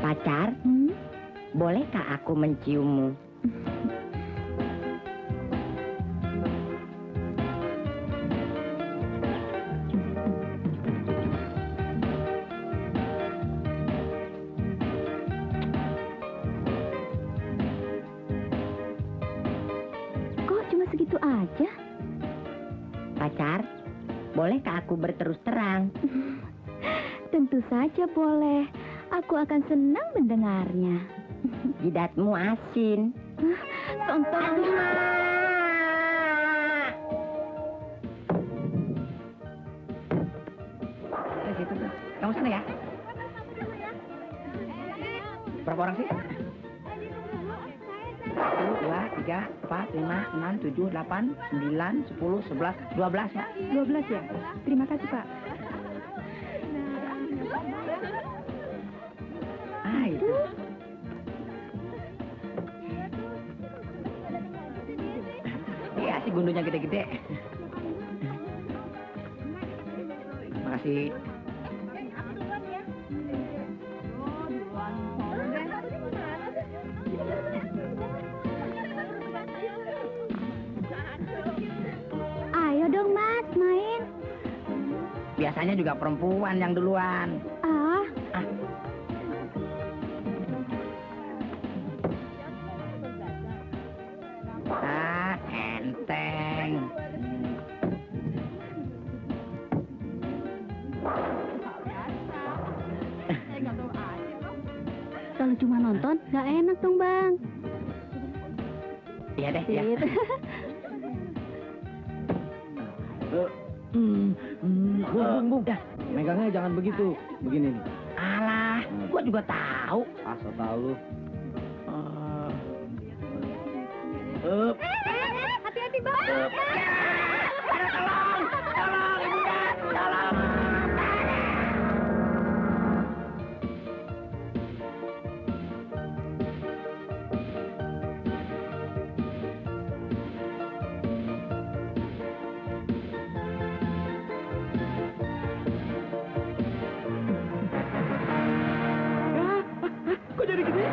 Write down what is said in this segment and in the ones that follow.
Pacar, bolehkah aku menciummu? Kok cuma segitu aja? Pacar, bolehkah aku berterus terang? Tentu saja boleh. Aku akan senang mendengarnya. Jidatmu asin. Tonton. Situ tuh. Kamu sana ya. Berapa orang sih? 1, 2, 3, 4, 5, 6, 7, 8, 9, 10, 11, 12 ya. 12 ya? Terima kasih, Pak. Ah, itu. Iya sih gundunya gede-gede. Makasih. Ayo dong, Mas, main. Biasanya juga perempuan yang duluan. Ah, Ah, enteng. kalau cuma nonton, nggak enak dong, Bang. Iya deh, ya. Gitu. Bung. Megangnya jangan begitu. Begini nih. Alah, gua juga tahu. Asal tahu lu. Hati-hati, Bang. Tolong, ibunda, tolong. Kok jadi gini?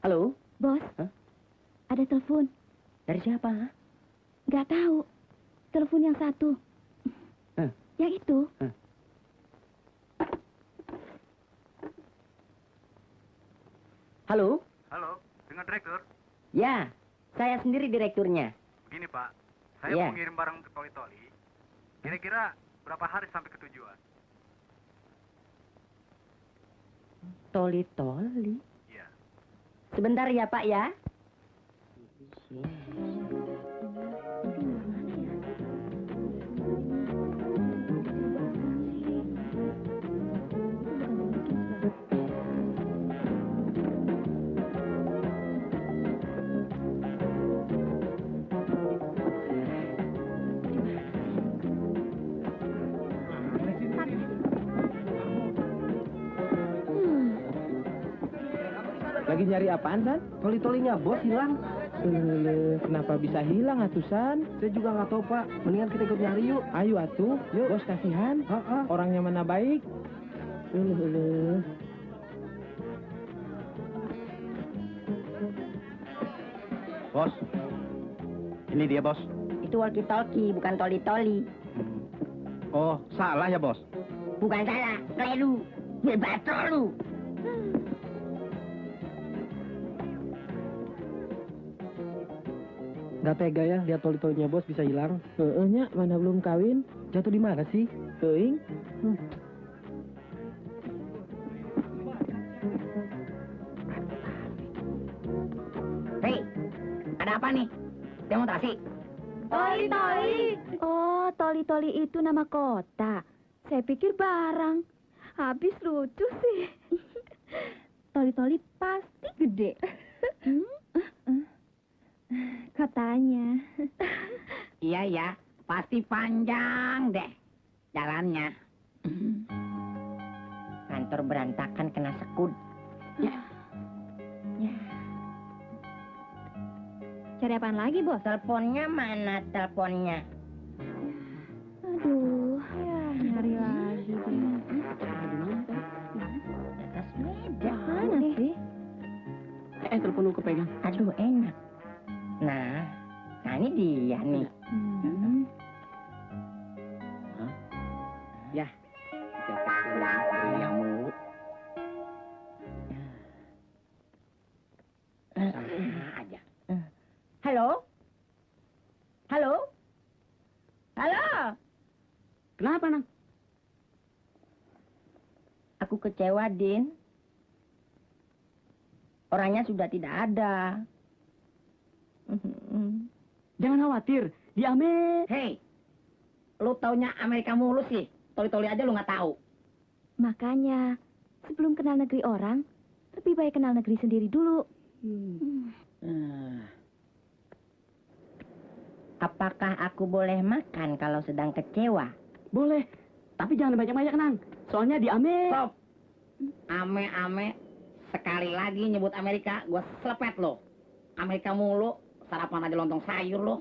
Halo? Bos. Hah? Ada telepon. Dari siapa? Ha? Nggak tahu. Telepon yang satu. Hah? Yang itu. Hah? Halo? Halo, dengan direktur. Ya, saya sendiri direkturnya. Begini Pak, saya Iya. mau ngirim barang ke Toli-Toli. Kira-kira berapa hari sampai ke tujuan? Toli-toli. Iya. Sebentar ya, Pak ya. Lagi nyari apaan, San? Toli-tolinya bos hilang. Kenapa bisa hilang, atusan? Saya juga nggak tahu Pak. Mendingan kita ikut nyari yuk. Ayo atuh, Yuk. bos kasihan. Heeh. Orangnya mana baik? Bos, ini dia bos. Itu walkie-talkie, bukan toli-toli. Oh, salah ya bos. Bukan salah, keliru. Bebas lu. Nggak tega ya lihat toli-tolinya bos bisa hilang. Nya mana belum kawin? Jatuh di mana sih? Teuing. Hei, ada apa nih? Demonstrasi? Toli-toli. Oh, toli-toli itu nama kota. Saya pikir barang. Habis lucu sih. Toli-toli pasti gede. Katanya. Iya ya, pasti panjang deh jalannya. Kantor berantakan kena sekut. Cari apaan lagi, Bos? Teleponnya mana teleponnya? Aduh, ya nyari lagi deh. Atas meja. Mana sih? Telepon lu kepegang. Aduh enak. Nah ini dia nih. Ya. Yang mulu. Aja. Halo? Halo? Halo? Kenapa nang? Aku kecewa, Din. Orangnya sudah tidak ada. Jangan khawatir, di Amerika. Hei, lu taunya Amerika mulu sih. Toli-toli aja lu nggak tahu. Makanya, sebelum kenal negeri orang, lebih baik kenal negeri sendiri dulu. Apakah aku boleh makan kalau sedang kecewa? Boleh, tapi jangan banyak-banyak nang. Soalnya di Amerika. Stop. Ame-ame. Sekali lagi nyebut Amerika, gua selepet lo. Amerika mulu, sarapan aja lontong sayur lo.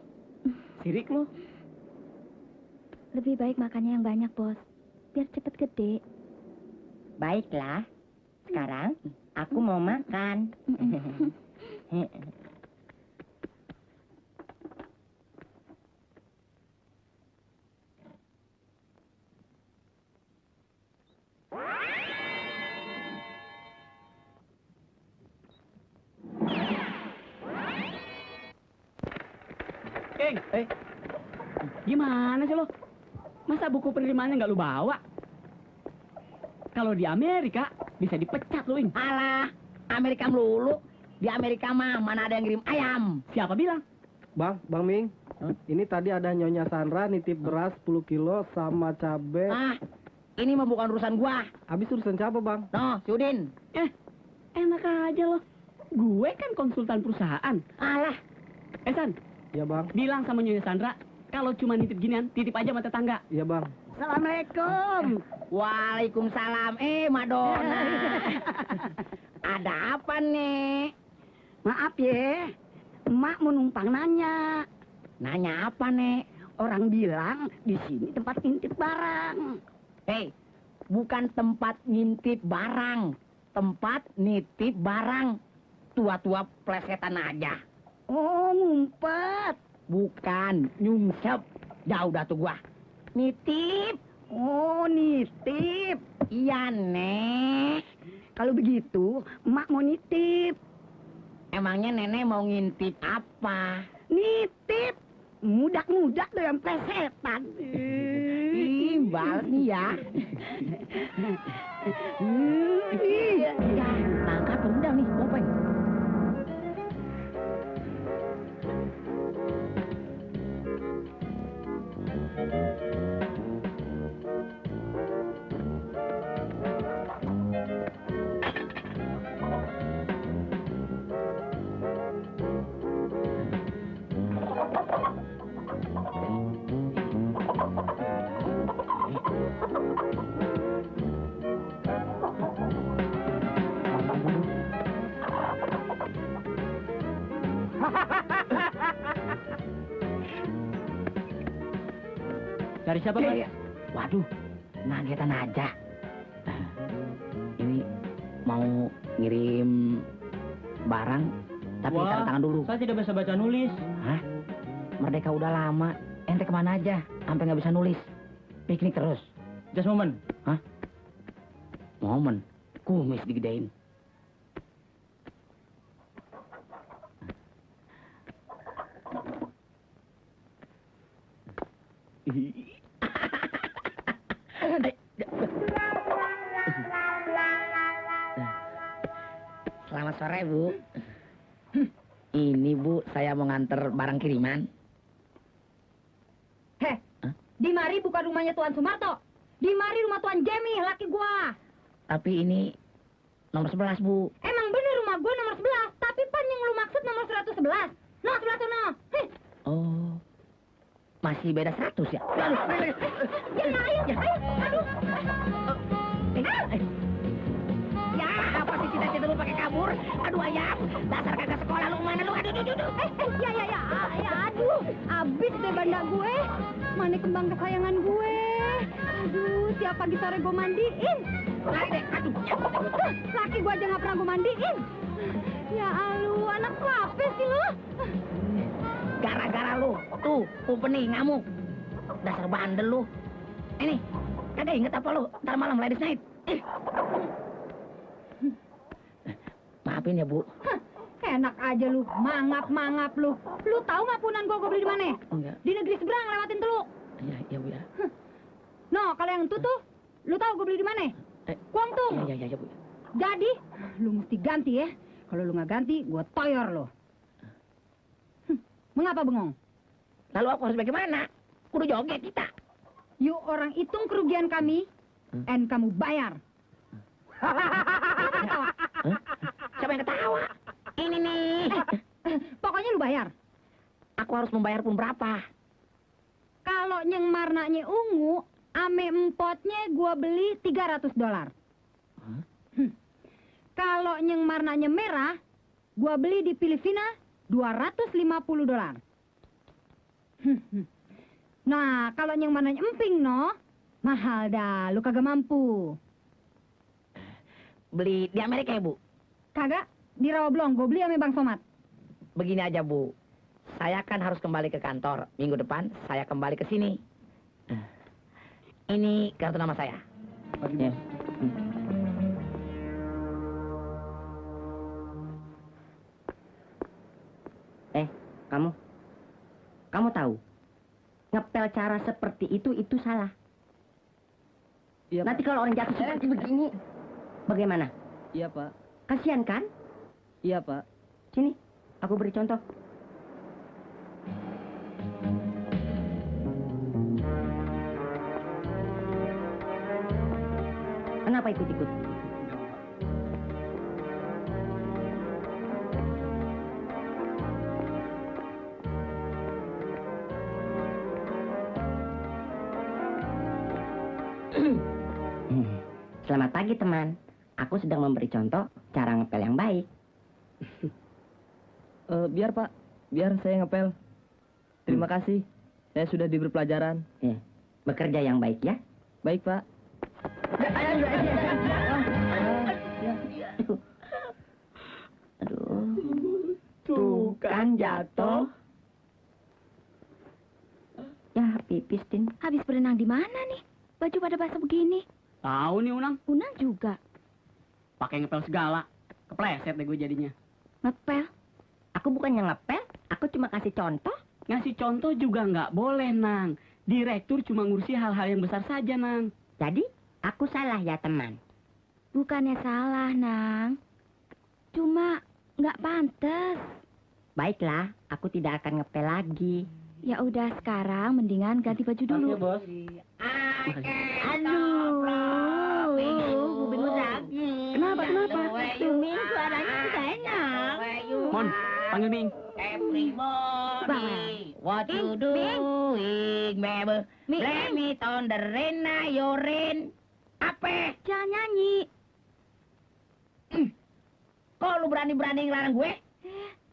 Sirik lu. Lebih baik makannya yang banyak, Bos. Biar cepet gede. Baiklah, sekarang aku mau makan. Gimana sih lo? Masa buku penerimaannya nggak lu bawa? Kalau di Amerika bisa dipecat lo, Ing. Alah, Amerika melulu. Di Amerika mah mana ada yang ngirim ayam. Siapa bilang? Bang Ming, ini tadi ada Nyonya Sandra nitip beras 10 kilo sama cabe. Ah, ini mah bukan urusan gua. Habis urusan siapa, Bang? No, si Udin. Enak aja lo. Gue kan konsultan perusahaan. Alah, San, Iya, Bang. bilang sama Nyonya Sandra, kalau cuma nitip ginian, titip aja sama tetangga. Iya, Bang. Assalamualaikum. Waalaikumsalam. Madonna. Ada apa nih? Maaf ya, emak mau numpang nanya. Nanya apa nih? Orang bilang di sini tempat intip barang. Hei, bukan tempat ngintip barang. Tempat nitip barang. tua-tua plesetan aja. Oh, ngumpet. Bukan, nyungsep. Jauh dah tuh gua. Nitip. Oh, nitip. Iya, Nek. Kalau begitu, emak mau nitip. Emangnya nenek mau ngintip apa? Nitip. Mudak-mudak tuh yang plesetan. Ih, balas nih ya. Iya. Ya, angkat udah nih, bopeng. Cari siapa, Mas? Waduh, ngagetan aja. Ini mau ngirim barang, tapi Wah, tanda tangan dulu. Saya tidak bisa baca nulis. Hah? Merdeka udah lama. Ente kemana aja? Sampai nggak bisa nulis. Piknik terus. Just moment. Hah? Momen. Kumis digedein. Selamat sore, Bu. Ini, Bu, saya mau nganter barang kiriman. Heh, Hah? di mari bukan rumahnya Tuan Sumarto. Di mari rumah Tuan Jemi, laki gua. Tapi ini nomor 11, Bu. Emang bener rumah gua nomor 11, tapi pan yang lu maksud nomor 111. No, sebelah sono. Heh, Oh, masih beda 100 ya? Aduh, ya, ayo, aduh. Ya, apa sih cita-cita lu pakai kabur? Aduh, ayam. Dasar kagak sekolah lu mana lu? Aduh, aduh. Aduh, abis deh banda gue. Mana kembang kesayangan gue. Aduh, tiap pagi sore gue mandiin. Lari deh, aduh. Laki gue aja gak pernah gue mandiin. Ya alu, anak apa sih lu? Gara-gara lu. Tuh, Upeni ngamuk. Dasar bandel lu. Ini, kagak inget apa lu? Ntar malam ladies night. Maafin ya, Bu. Hah, enak aja lu, mangap lu. Lu tahu nggak punan gua beli di mana? Enggak. Di negeri seberang lewatin Teluk. Iya, Bu ya. No, kalau yang itu tuh, lu tahu gua beli di mana? Kuangtung. Iya, Bu. Jadi, lu mesti ganti ya. Kalau lu nggak ganti, gua toyor lo. Mengapa bengong? Lalu aku harus bagaimana? Kudu joget kita. Yuk orang hitung kerugian kami, and kamu bayar. Hah? Siapa yang ketawa? Ini nih. Pokoknya lu bayar. Aku harus membayar pun berapa? Kalau nyeng marnanya ungu, ame empotnya gua beli $300. Kalau nyeng marnanya merah, gua beli di Filipina $250. Nah, kalau nyeng marnanya emping, no, mahal dah, lu kagak mampu. Beli di Amerika ya, Bu? Kagak, di Rawablong, gua beli ame Bang Somat. Begini aja, Bu. Saya kan harus kembali ke kantor. Minggu depan saya kembali ke sini. Ini kartu nama saya. Ya. Kamu tahu, ngepel cara seperti itu salah. Iya, Nanti kalau orang jatuh seperti begini, bagaimana? Iya, Pak. Kasihan kan? Iya, Pak. Sini, aku beri contoh. Kenapa ikut-ikut? Selamat pagi, teman. Aku sedang memberi contoh cara ngepel yang baik. Biar, Pak. Biar saya ngepel. Terima kasih. Saya sudah diberi pelajaran. Ya, bekerja yang baik ya. Baik, Pak. Aduh. bukan jatuh. Ya, pipis, Tin. Habis berenang di mana nih? Baju pada basah begini. Tahu nih Unang, Unang juga. pakai ngepel segala. Kepleset deh gue jadinya. Ngepel. Aku bukannya ngepel, aku cuma kasih contoh. Ngasih contoh juga nggak boleh, Nang. Direktur cuma ngurusi hal-hal yang besar saja, Nang. Jadi, aku salah ya, teman. Bukannya salah, Nang. Cuma nggak pantas. Baiklah, aku tidak akan ngepel lagi. Ya udah sekarang mendingan ganti baju dulu. Bos. Aduh, bubirmu sakit. Kenapa? Ming, suaranya tidak enak. Mon, panggil Ming. Everybody, what you doing, baby? Let me on the rain, your rain. Apa? Jangan nyanyi. Kok lu berani-berani ngelarang gue?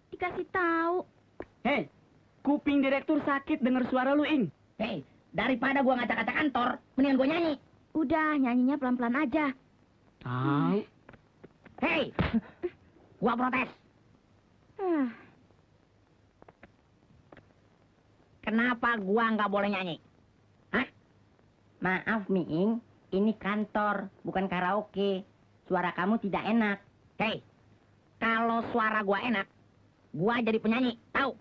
Dikasih tahu. Hei, kuping direktur sakit denger suara lu, Ing. Hei, daripada gua ngacak-ngacak kantor, mendingan gua nyanyi. Udah, nyanyinya pelan-pelan aja. Tahu. Hei, gua protes. Ah, Kenapa gua nggak boleh nyanyi? Hah? Maaf, Ming. Ini kantor, bukan karaoke. Suara kamu tidak enak. Hei, kalau suara gua enak, gua jadi penyanyi, tahu?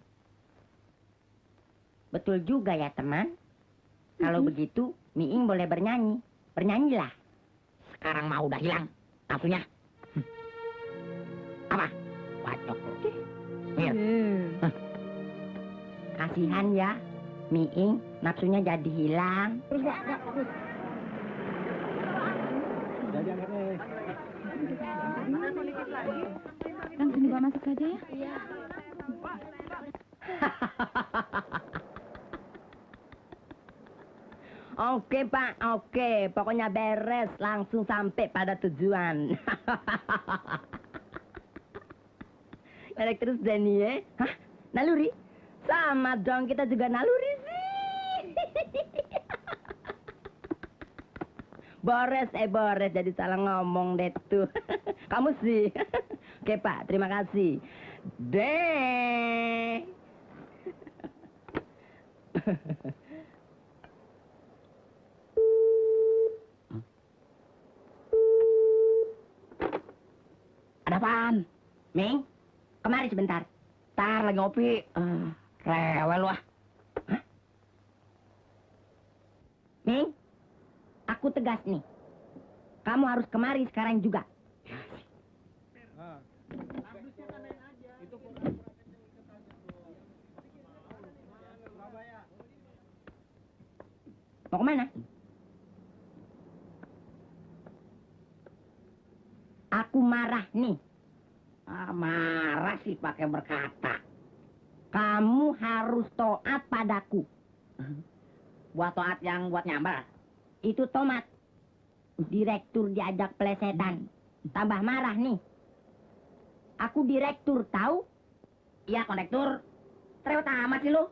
Betul juga ya, teman. Kalau begitu, Miing boleh bernyanyi. Bernyanyilah. Sekarang mah udah hilang nafsunya. Apa? Bacok lu. Lihat. Kasihan ya, Miing nafsunya jadi hilang. langsung dibawa masuk saja ya. Oke, Pak, oke. Pokoknya beres, langsung sampai pada tujuan. Balik terus Dani ya. Hah? Naluri? Sama dong, kita juga naluri sih. Bores, jadi salah ngomong deh tuh. Kamu sih. Oke, Pak, terima kasih. Deh. Ada apaan? Ming, kemari sebentar. Tar lagi ngopi. Rewel lu ah. Ming, aku tegas nih. Kamu harus kemari sekarang juga. Mau kemana? Aku marah nih. Marah sih pakai berkata. Kamu harus taat padaku. Buat toat yang buat nyambar. Itu tomat. Direktur diajak pelesetan. Tambah marah nih. Aku direktur, tahu? Iya, kondektur. Terewet amat sih lu.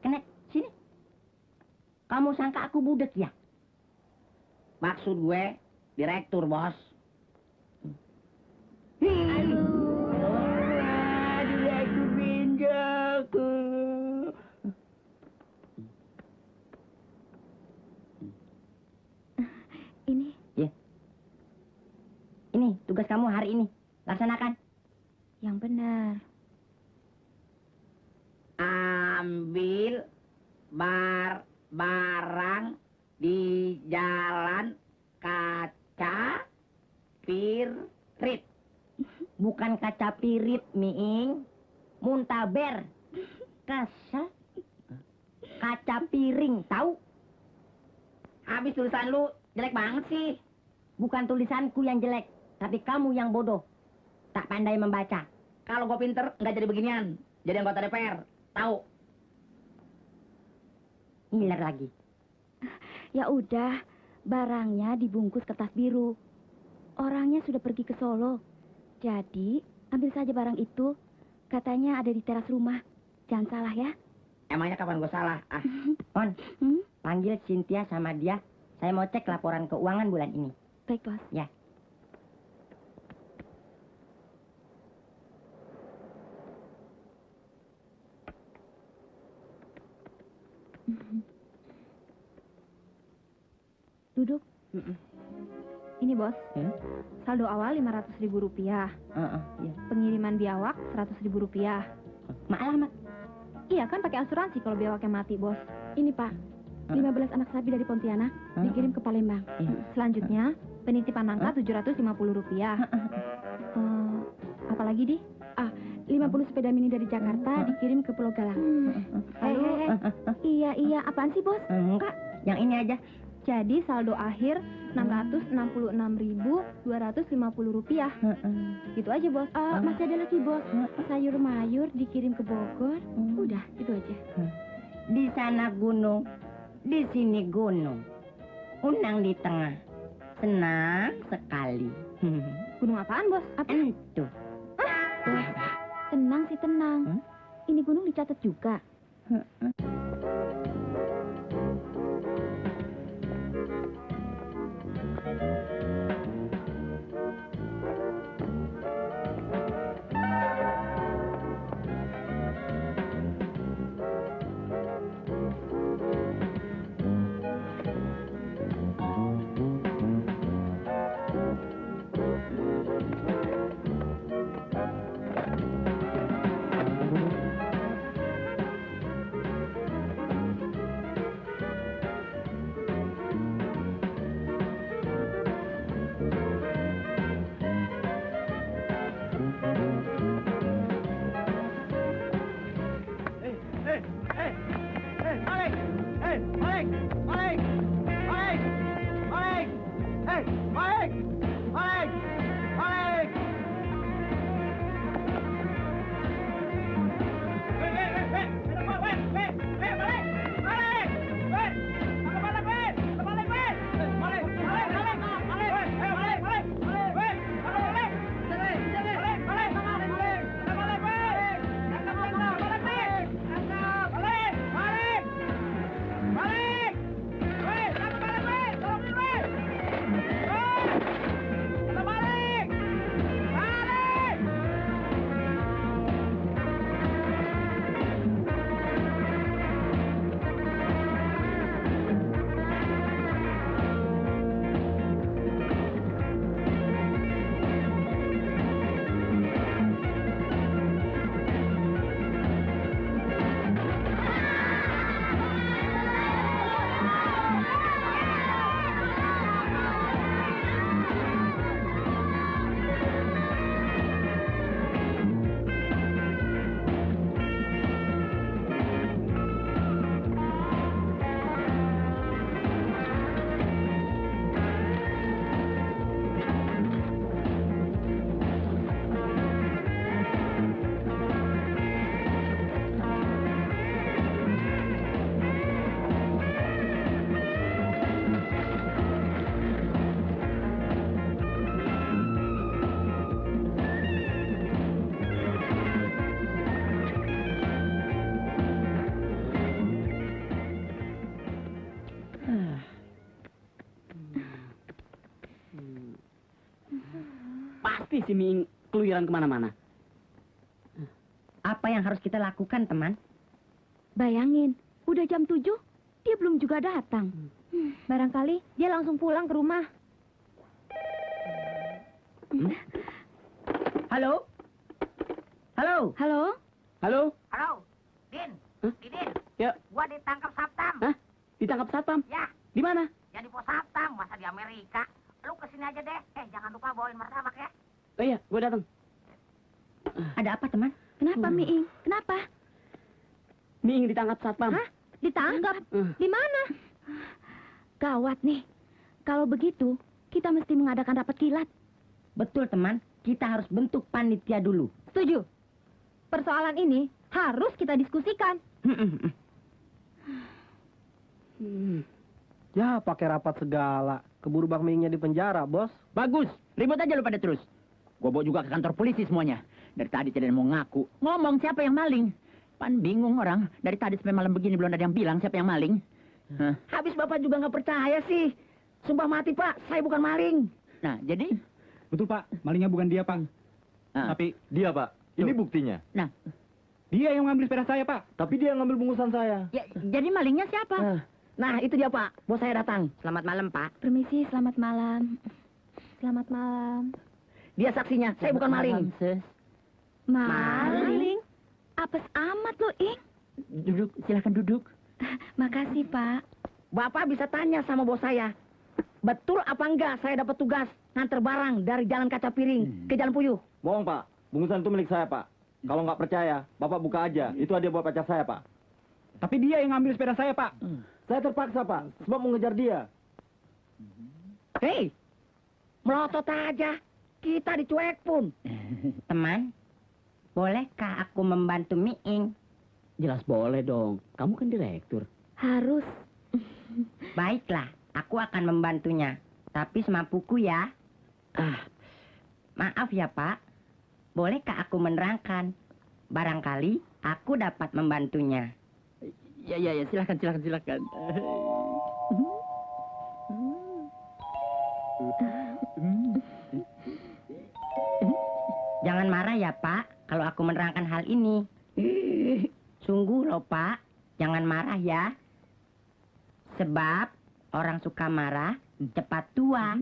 Kenek, sini. Kamu sangka aku budek ya? Maksud gue, direktur, bos. Direktur pinjaku. Ini. Ini tugas kamu hari ini. Laksanakan. Yang benar. Ambil barang di jalan kaca pirit. Bukan kaca pirit, Miing. Muntaber. Kasar. Kaca piring, tahu? Habis tulisan lu jelek banget sih. Bukan tulisanku yang jelek, tapi kamu yang bodoh. Tak pandai membaca. Kalau gue pinter, nggak jadi beginian. Jadi anggota DPR. Tahu? Ngiler lagi. Ya udah, barangnya dibungkus kertas biru. Orangnya sudah pergi ke Solo. Jadi, ambil saja barang itu. Katanya ada di teras rumah. Jangan salah ya. Emangnya kapan gue salah? On, Hmm? panggil Cynthia sama dia. Saya mau cek laporan keuangan bulan ini. Baik, bos. Ya. Duduk. Ini bos, Hmm? saldo awal Rp500.000. Iya. Pengiriman biawak Rp100.000. Alamat. Iya kan pakai asuransi kalau biawaknya mati, bos. Ini Pak, 15 anak sapi dari Pontianak dikirim ke Palembang. Selanjutnya, penitipan angka Rp750. Apalagi di? 50 sepeda mini dari Jakarta dikirim ke Pulau Galang. Iya, apaan sih, bos? Enggak, yang ini aja. Jadi saldo akhir Rp666.250. Gitu aja, bos. Masih ada lagi, bos. Sayur mayur dikirim ke Bogor. Udah, itu aja. Di sana gunung, di sini gunung. Unang di tengah. Senang sekali. Gunung apaan, bos? Apa? Itu. Bos, tenang sih, tenang. Ini gunung dicatat juga. Pasti si Miing keluyuran kemana-mana. Apa yang harus kita lakukan, teman? Bayangin, udah jam 7, dia belum juga datang. Barangkali dia langsung pulang ke rumah. Halo? Halo? Halo? Halo? Halo, Din. Hah? Din. Ya. Gua ditangkap Saptam. Hah? Ditangkap satpam? Ya, Di mana? ya di pos Saptam, masa di Amerika. Lu kesini aja deh. Jangan lupa bawain martabak ya. Oh iya, gue datang. Ada apa, teman? Kenapa, Miing? Kenapa? Miing ditangkap satpam. Hah? Ditangkap? Di mana? Gawat nih. Kalau begitu, kita mesti mengadakan rapat kilat. Betul, teman. Kita harus bentuk panitia dulu. Setuju. Persoalan ini harus kita diskusikan. Ya, pakai rapat segala. Keburu Bang Miingnya di penjara, bos. Bagus, ribut aja lu pada terus. Gua bawa juga ke kantor polisi semuanya. Dari tadi tidak mau ngaku. Ngomong siapa yang maling. Pan bingung orang. Dari tadi sampai malam begini belum ada yang bilang siapa yang maling. Hah? Habis Bapak juga nggak percaya sih. Sumpah mati, Pak. Saya bukan maling. Nah, jadi... Betul, Pak. Malingnya bukan dia, Pak. Ah. Tapi Dia, Pak. Ini buktinya. Nah, Dia yang ngambil sepeda saya, Pak. Tapi dia yang ngambil bungkusan saya. Ya, jadi malingnya siapa? Nah, itu dia, Pak. Bos saya datang. Selamat malam, Pak. Permisi, selamat malam. Selamat malam. Dia saksinya. Saya bukan maling. Malam, Sis. Maling? Apes amat lo, Ing. Duduk, silakan duduk. Makasih, Pak. Bapak bisa tanya sama bos saya. Betul apa enggak saya dapat tugas nganter barang dari Jalan Kaca Piring ke Jalan Puyuh? Bohong, Pak. Bungkusan itu milik saya, Pak. Kalau nggak percaya, Bapak buka aja. Itu hadiah buat pacar saya, Pak. Tapi dia yang ngambil sepeda saya, Pak. Saya terpaksa, Pak. Sebab mengejar dia. Hei, melotot aja. Kita dicuek pun. Teman, bolehkah aku membantu Miing? Jelas boleh dong. Kamu kan direktur. Harus. Baiklah, aku akan membantunya. Tapi semampuku ya. Maaf ya, Pak. Bolehkah aku menerangkan? Barangkali aku dapat membantunya. Ya, silakan. Jangan marah ya, Pak, kalau aku menerangkan hal ini. Sungguh loh, Pak. Jangan marah ya. Sebab orang suka marah cepat tua.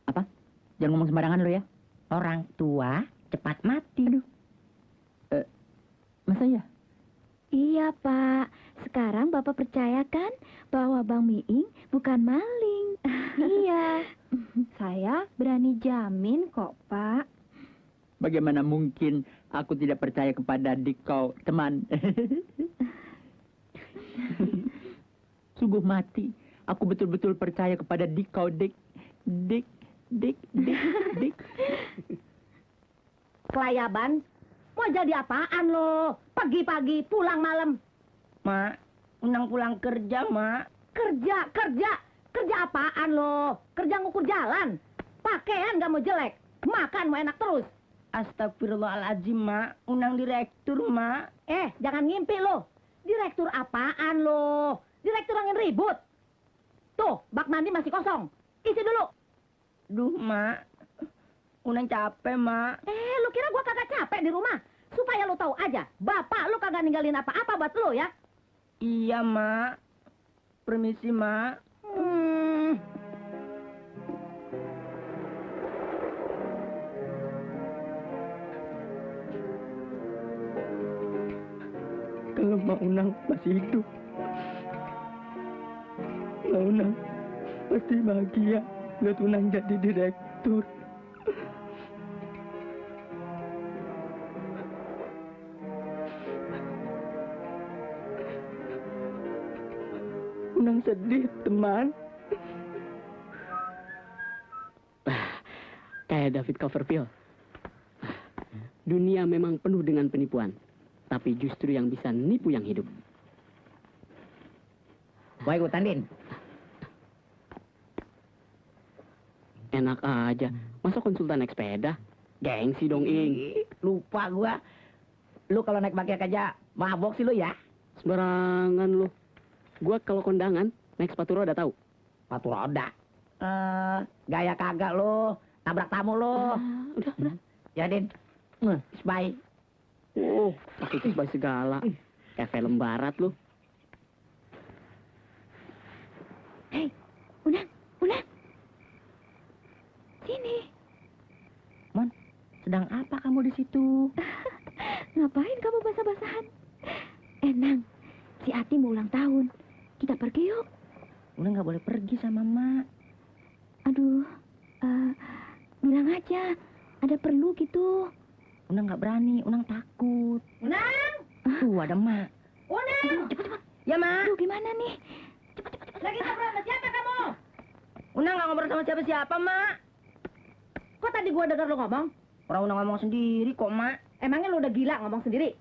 Apa? Jangan ngomong sembarangan lo ya. Orang tua cepat mati. Masa ya? Iya, Pak. Sekarang Bapak percaya kan bahwa Bang Miing bukan maling? Iya. Saya berani jamin kok, Pak. Bagaimana mungkin aku tidak percaya kepada kau, teman? Sungguh mati. Aku betul-betul percaya kepada kau, Dik. Kelayaban, mau jadi apaan lo? Pagi-pagi pulang malam. Mak, Unang pulang kerja, Mak. Kerja apaan lo? Kerja ngukur jalan. Pakaian gak mau jelek, makan mau enak terus. Astagfirullahaladzim, Mak. Unang direktur, Mak. Jangan ngimpi lo. Direktur apaan lo? Direktur angin ribut. Tuh, bak mandi masih kosong. Isi dulu. Duh, Mak. Unang capek, Mak. Lu kira gua kagak capek di rumah? Supaya lu tahu aja, bapak lu kagak ninggalin apa-apa buat lu ya. Iya, Mak. Permisi, Mak. Kalau Mak Unang masih hidup, Mak Unang pasti bahagia lihat Unang jadi direktur. Unang sedih, teman. Kayak David Copperfield. Dunia memang penuh dengan penipuan. Tapi justru yang bisa nipu yang hidup. Gua ikutan, Din. Enak aja. Masa konsultan naik sepeda? Gengsi dong, Ing. Lupa gua. Lu kalau naik pakai aja mabok sih lu ya. Sembarangan lu. Gua kalau kondangan naik sepatu roda tahu. Sepatu roda. Gaya kagak lu. Tabrak tamu lu. Udah. Ya, Din. Bye. Oh, pakai kisbah segala. Kayak film barat lu. Hei, Unang. Sini. Mon, sedang apa kamu di situ? Ngapain kamu basah-basahan? Nang, si Ati mau ulang tahun. Kita pergi yuk. Unang nggak boleh pergi sama Mak. Aduh, bilang aja. Ada perlu gitu. Unang nggak berani, Unang takut. Unang! Tuh ada Mak. Unang! Cepet. Ya, Mak. Aduh, gimana nih? Lagi ngobrol sama siapa kamu? Unang nggak ngobrol sama siapa-siapa, Mak. Kok tadi gua denger lu ngomong? Orang Unang ngomong sendiri kok, Mak. Emangnya lu udah gila ngomong sendiri?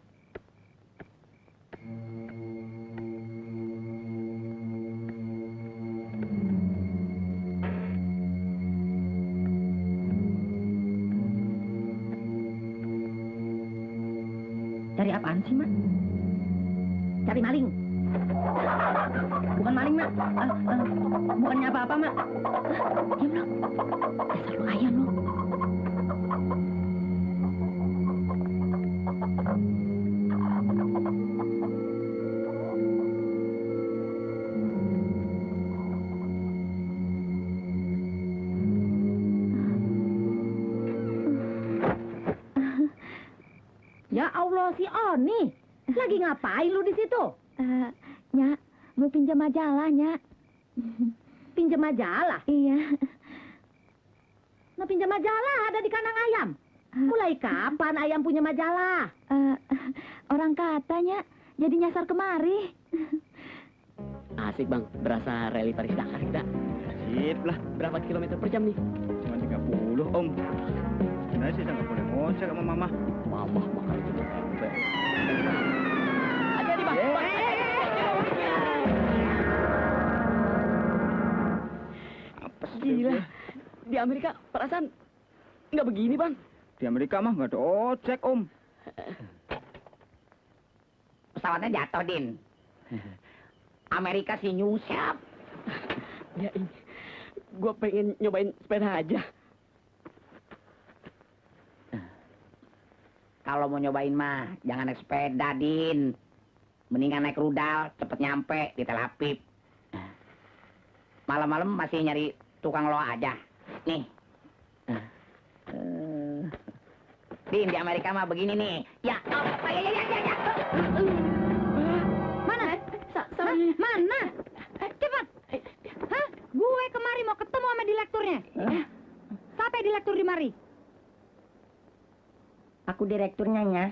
Cari apaan sih, Mak? Cari maling. Bukan maling, Mak. Bukannya apa-apa, Mak. Diam lo. Dasar lu ayam lo. si Oni. Lagi ngapain lu di situ? Nya, mau pinjam majalah, Nya. Pinjam majalah? Iya. Nah, pinjam majalah ada di kandang ayam. Mulai kapan ayam punya majalah? Orang katanya jadi nyasar kemari. Asik bang, berasa rally Paris Dakar kita. Sip lah. Berapa kilometer per jam nih? Cuma 30 om. Sebenarnya sih saya nggak boleh ngocek sama mama. Mama bakal juga sampai. Hati-hati bang. Apa sih? Gila. Di Amerika perasaan nggak begini bang. Di Amerika mah nggak ada ojek om. Pesawatnya jatuh, Din. Amerika si nyusap. Ya ini, gue pengen nyobain sepeda aja. Kalau mau nyobain mah, jangan naik sepeda, Din. Mendingan naik rudal, cepet nyampe di Tel Aviv. Malam-malam masih nyari tukang lo aja. Nih. Din, di Amerika mah begini nih. Ya, ya. Mana? Mana? Cepat. Hah? Gue kemari mau ketemu sama direkturnya. Siapa direktur di mari? Aku direkturnya, Nya.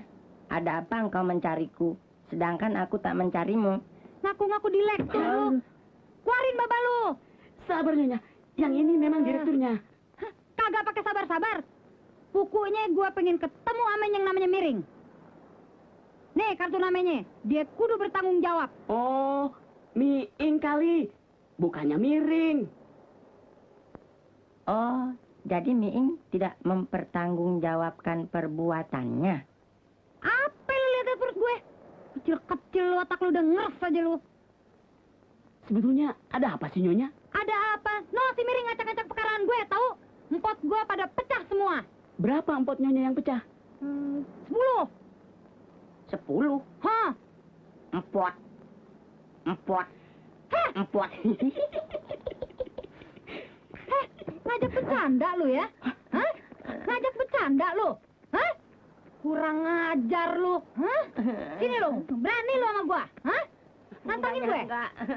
Ada apa engkau mencariku? Sedangkan aku tak mencarimu. Ngaku-ngaku direktur lu. Keluarin baba lu. Sabar Nyonya, yang ini memang direkturnya. Hah? Kagak pakai sabar-sabar. Pokoknya gue pengen ketemu sama yang namanya Miring. Nih kartu namanya. Dia kudu bertanggung jawab. Oh, Miing kali. Bukannya miring. Oh, jadi Miing tidak mempertanggungjawabkan perbuatannya. Apa lu lihat perut gue? Kecil-kecil lu, otak lu udah ngeres aja lu. Sebetulnya ada apa sih Nyonya? Ada apa? No, si Miring ngacak-ngacak pekaraan gue, tahu? Empot gue pada pecah semua. Berapa empot Nyonya yang pecah? 10. 10. Hah? Empot. Ngajak bercanda lu ya? Hah? Ngajak bercanda lu? Hah? Kurang ngajar lu. Hah? Sini lu, berani lu sama gua? Hah? Nantangin gue?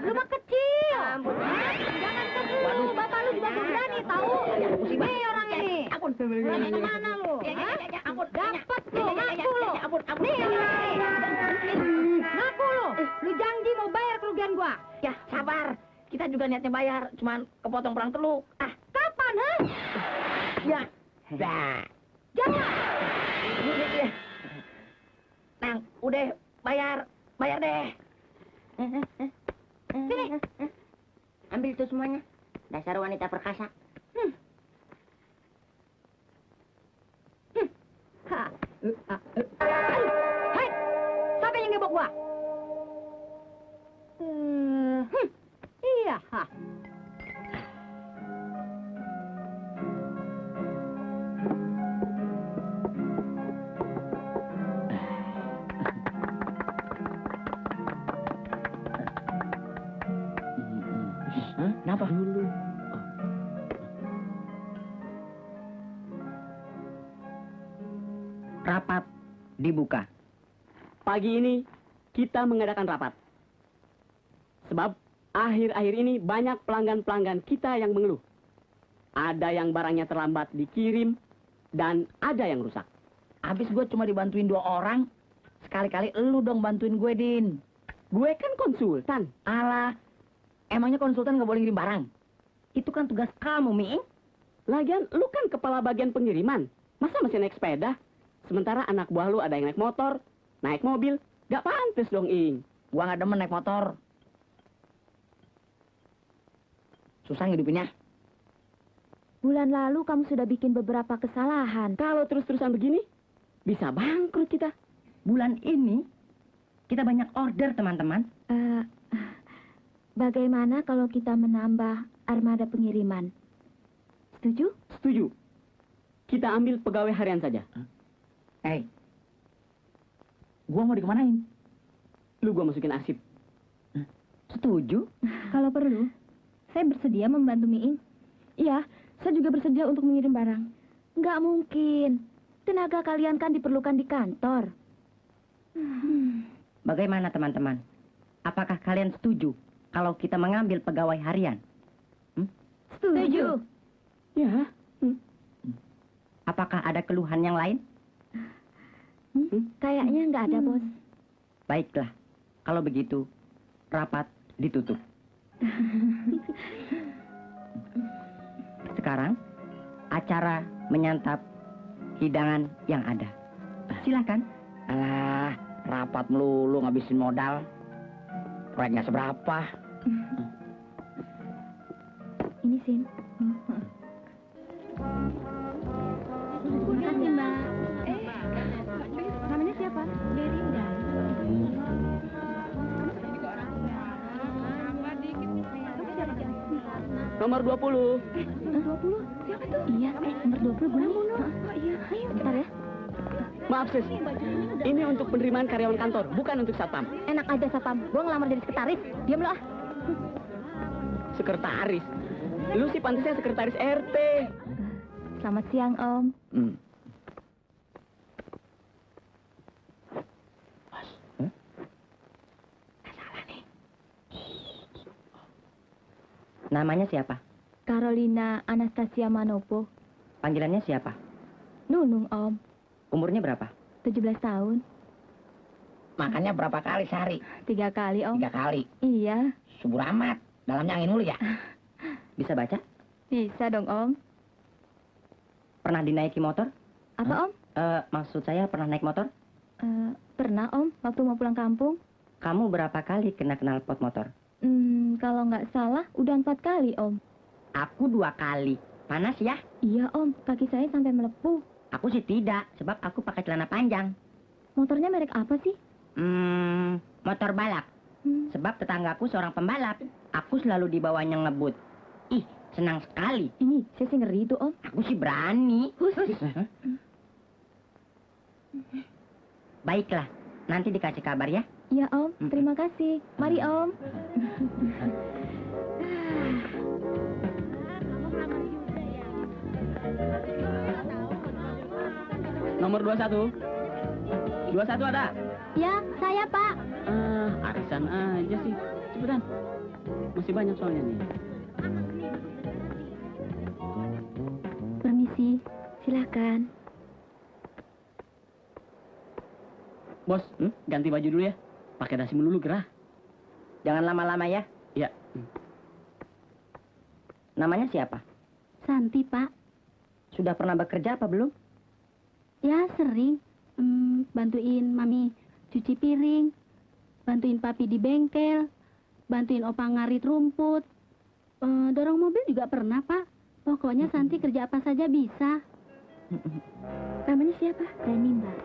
Lu mah kecil. Hah? Jangan keburu, bapak lu juga berani tahu. Nih orang ini. Berani kemana lu? Hah? Dapat lu, ngaku lu. Nih, ngaku lu. Lu janji mau bayar kerugian gua. Ya, sabar. Kita juga niatnya bayar, cuman kepotong perang teluk. Ah, Kapan, hah? ya. Dah. Jangan. Nang, udah bayar deh. Sini. Ambil itu semuanya. Dasar wanita perkasa. Hai, siapa yang ngebok gua? Iya, ha. Kenapa? Dulu. Rapat dibuka. Pagi ini kita mengadakan rapat. Sebab akhir-akhir ini banyak pelanggan-pelanggan kita yang mengeluh. Ada yang barangnya terlambat dikirim dan ada yang rusak. Habis gue cuma dibantuin 2 orang. Sekali-kali lu dong bantuin gue, Din. Gue kan konsultan. Alah, emangnya konsultan nggak boleh ngirim barang? Itu kan tugas kamu, Miing. Lagian lu kan kepala bagian pengiriman. Masa masih naik sepeda? Sementara anak buah lu ada yang naik motor, naik mobil. Gak pantes dong, Ing. Gua nggak demen naik motor. Susah ngidupinnya. Bulan lalu kamu sudah bikin beberapa kesalahan. Kalau terus-terusan begini, bisa bangkrut kita. Bulan ini kita banyak order, teman-teman. Bagaimana kalau kita menambah armada pengiriman? Setuju? Setuju. Kita ambil pegawai harian saja. Hei, gua mau dikemanain? Lu gua masukin arsip. Setuju. Kalau perlu, saya bersedia membantu Miing. Iya, saya juga bersedia untuk mengirim barang. Nggak mungkin. Tenaga kalian kan diperlukan di kantor. Bagaimana teman-teman? Apakah kalian setuju kalau kita mengambil pegawai harian? Setuju. Ya. Apakah ada keluhan yang lain? Kayaknya nggak ada, Bos. Baiklah, kalau begitu rapat ditutup. Sekarang acara menyantap hidangan yang ada. Silakan. Alah, rapat melulu ngabisin modal. Proyeknya seberapa? Ini, Sin. Terima kasih, Mbak. Namanya siapa? Derinda. Nomor 20. 20? Siapa tuh? Iya, nomor 20 gue Mono. Oh iya, ayo. Bentar ya. Maaf, Sis. Ini untuk penerimaan karyawan kantor, bukan untuk satpam. Enak aja, Satpam. Gue ngelamar jadi sekretaris. Diam lo ah. Sekretaris. Lu sih pantasnya sekretaris RT. Selamat siang, Om. Namanya siapa? Carolina Anastasia Manopo. Panggilannya siapa? Nunung, Om. Umurnya berapa? 17 tahun. Makannya berapa kali sehari? 3 kali, Om. 3 kali. Iya. Subur amat. Dalamnya angin mulu ya? Bisa baca? Bisa dong, Om. Pernah dinaiki motor? Apa, Om? Maksud saya pernah naik motor? Pernah, Om. Waktu mau pulang kampung. Kamu berapa kali kena knalpot motor? Kalau nggak salah, udah 4 kali, Om. Aku 2 kali. Panas ya? Iya, Om. Kaki saya sampai melepuh. Aku sih tidak, sebab aku pakai celana panjang. Motornya merek apa sih? Motor balap. Sebab tetanggaku seorang pembalap. Aku selalu dibawanya ngebut. Ih, senang sekali. Ih, saya sih ngeri itu, Om. Aku sih berani. Baiklah, nanti dikasih kabar ya. Iya, Om. Terima kasih. Mari, Om. Nomor 21. 21 ada? Ya, saya, Pak. Arisan aja sih. Cepetan. Masih banyak soalnya nih. Permisi. Silakan. Bos, ganti baju dulu ya. Pakai dasi melulu gerah. Jangan lama-lama ya. Ya. Namanya siapa? Santi, Pak. Sudah pernah bekerja apa belum? Ya, sering. Bantuin Mami cuci piring. Bantuin Papi di bengkel. Bantuin Opa ngarit rumput. Dorong mobil juga pernah, Pak. Pokoknya Santi kerja apa saja bisa. Namanya siapa? Reni, Mbak.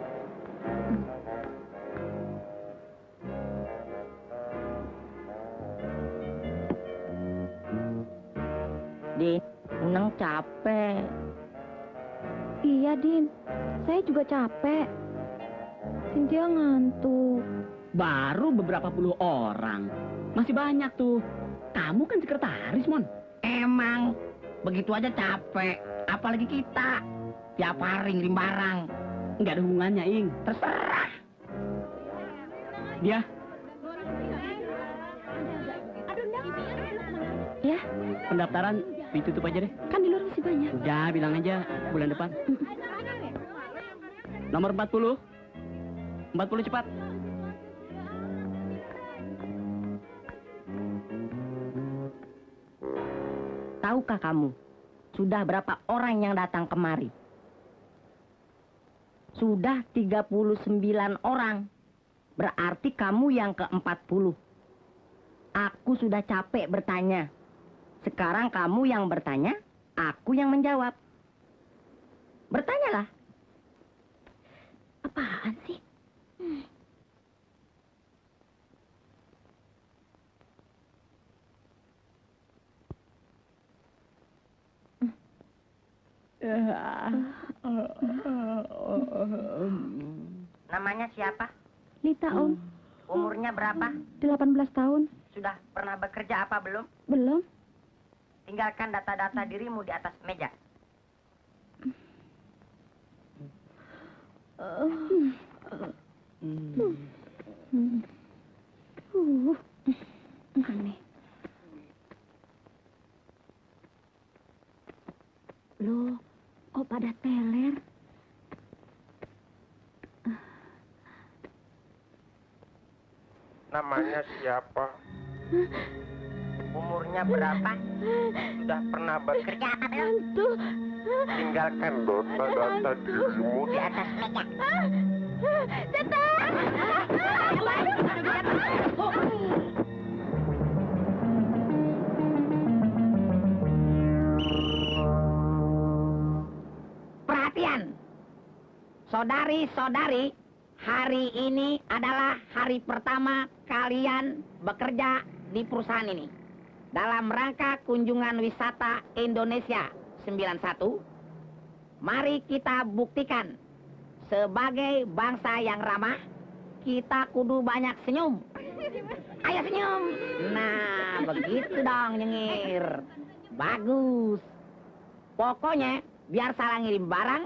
Din, Unang capek. Iya, Din. Saya juga capek. Cynthia ngantuk. Baru beberapa puluh orang. Masih banyak tuh. Kamu kan sekretaris, Mon. Emang. Begitu aja capek. Apalagi kita. Tiap hari ngirim barang. Nggak ada hubungannya, Ing. Terserah. Dia. Ya, Pendaftaran ditutup aja deh. kan di luar masih banyak. Udah, bilang aja bulan depan. Nomor 40. 40 cepat. Tahukah kamu, sudah berapa orang yang datang kemari? Sudah 39 orang. Berarti kamu yang ke-40. Aku sudah capek bertanya. Sekarang kamu yang bertanya, aku yang menjawab. Bertanyalah. Apaan sih? Namanya siapa? Lita, Om. Umurnya berapa? 18 tahun. Sudah pernah bekerja apa belum? Belum. Tinggalkan data-data dirimu di atas meja. Aneh. Loh, kok pada teler? Namanya siapa? Umurnya berapa? Sudah pernah bekerja apa belum? Tinggalkan data-data dirimu di atas meja. Perhatian, saudari-saudari, hari ini adalah hari pertama kalian bekerja di perusahaan ini. Dalam rangka kunjungan wisata Indonesia 91, mari kita buktikan sebagai bangsa yang ramah, kita kudu banyak senyum. Ayo senyum. Nah, begitu dong nyengir. Bagus. Pokoknya biar salah ngirim barang,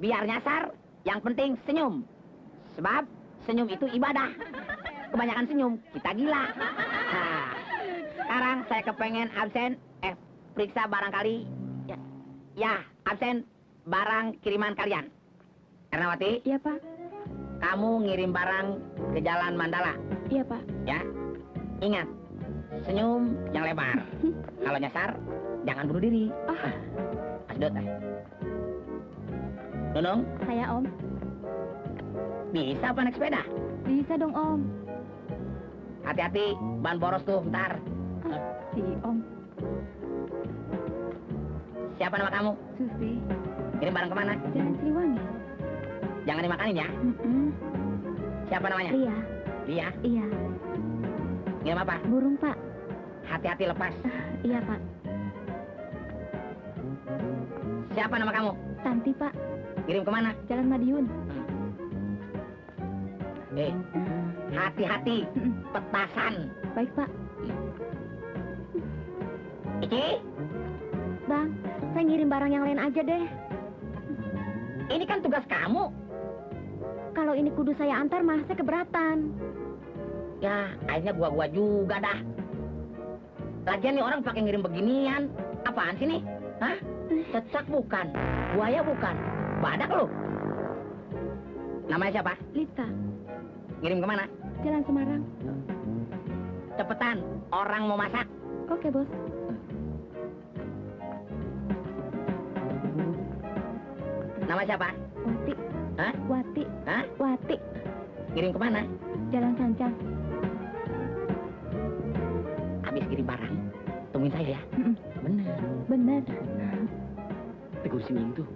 biar nyasar, yang penting senyum. Sebab senyum itu ibadah. Kebanyakan senyum, kita gila. Nah, sekarang saya kepengen absen, periksa barangkali. Ya, absen barang kiriman kalian. Ernawati? Iya, Pak. Kamu ngirim barang ke Jalan Mandala. Iya, Pak. Ya, ingat, senyum yang lebar. Kalau nyasar, jangan bunuh diri. Asdot, Nunung, Saya, Om. bisa apa naik sepeda? Bisa dong, Om. Hati-hati, ban boros tuh, bentar. Si Om. Siapa nama kamu? Susi. Kirim barang kemana? Jalan Siliwangi. Jangan dimakanin ya. Siapa namanya? Lia. Lia. Iya. Ngirim apa? Burung, Pak. Hati-hati lepas. Iya, Pak. Siapa nama kamu? Tanti, Pak. Kirim kemana? Jalan Madiun. Hati-hati, petasan. Baik, Pak. Ici, Bang, saya ngirim barang yang lain aja deh. ini kan tugas kamu. Kalau ini kudu saya antar mah, saya keberatan. Ya, akhirnya gua juga dah. Lagian nih orang pakai ngirim beginian. Apaan sih nih? Hah? Cecak bukan, buaya bukan, badak lu. Namanya siapa? Lita. Ngirim kemana? Jalan Semarang. Cepetan, orang mau masak. Oke, Bos. Nama siapa? Wati. Hah? Wati. Hah? Wati. Ngirim kemana? Jalan Sancang. Habis kirim barang, tungguin saya ya. Bener. Bener. Tegur sini tuh.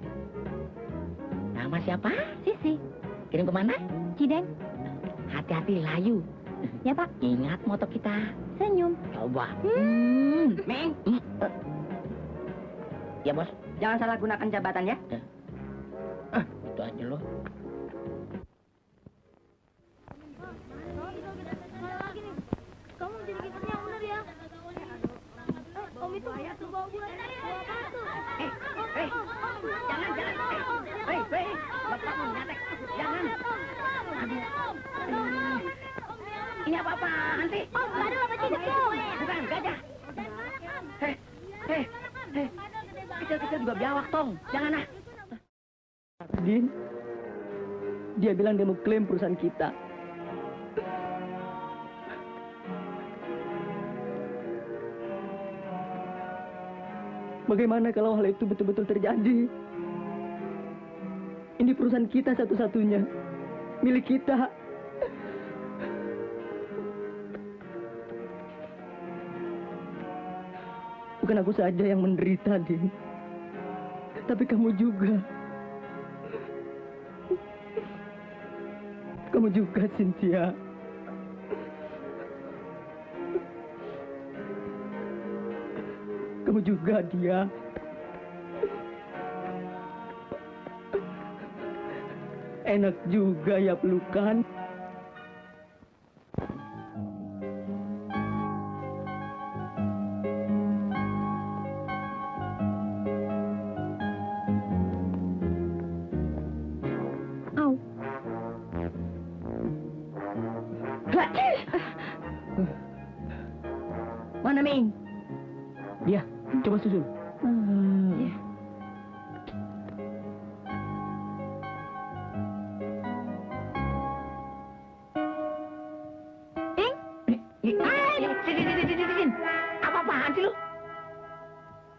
Nama siapa? Sisi. Kirim kemana? Cideng. Hati-hati layu. Ya, Pak. Ingat moto kita. Senyum. Coba. Meng. Ya, Bos. Jangan salah gunakan jabatan ya. Itu aja loh. Kamu jadi kipernya yang benar ya. Om itu bawa gue. Jangan. Bapak mau nyatek. Jangan. Ini apa-apaan sih? Om, ada apa sih? Bukan, gajah. Kecil-kecil juga biawak, Tong. Jangan ah. Din, dia bilang dia mau klaim perusahaan kita. Bagaimana kalau hal itu betul-betul terjadi? Ini perusahaan kita satu-satunya, milik kita. Bukan aku saja yang menderita, Din. Tapi kamu juga. Kamu juga, Cynthia. Kamu juga, dia. Enak juga ya pelukan. Mana Ming? Dia, coba susul. Apa-apaan sih lu?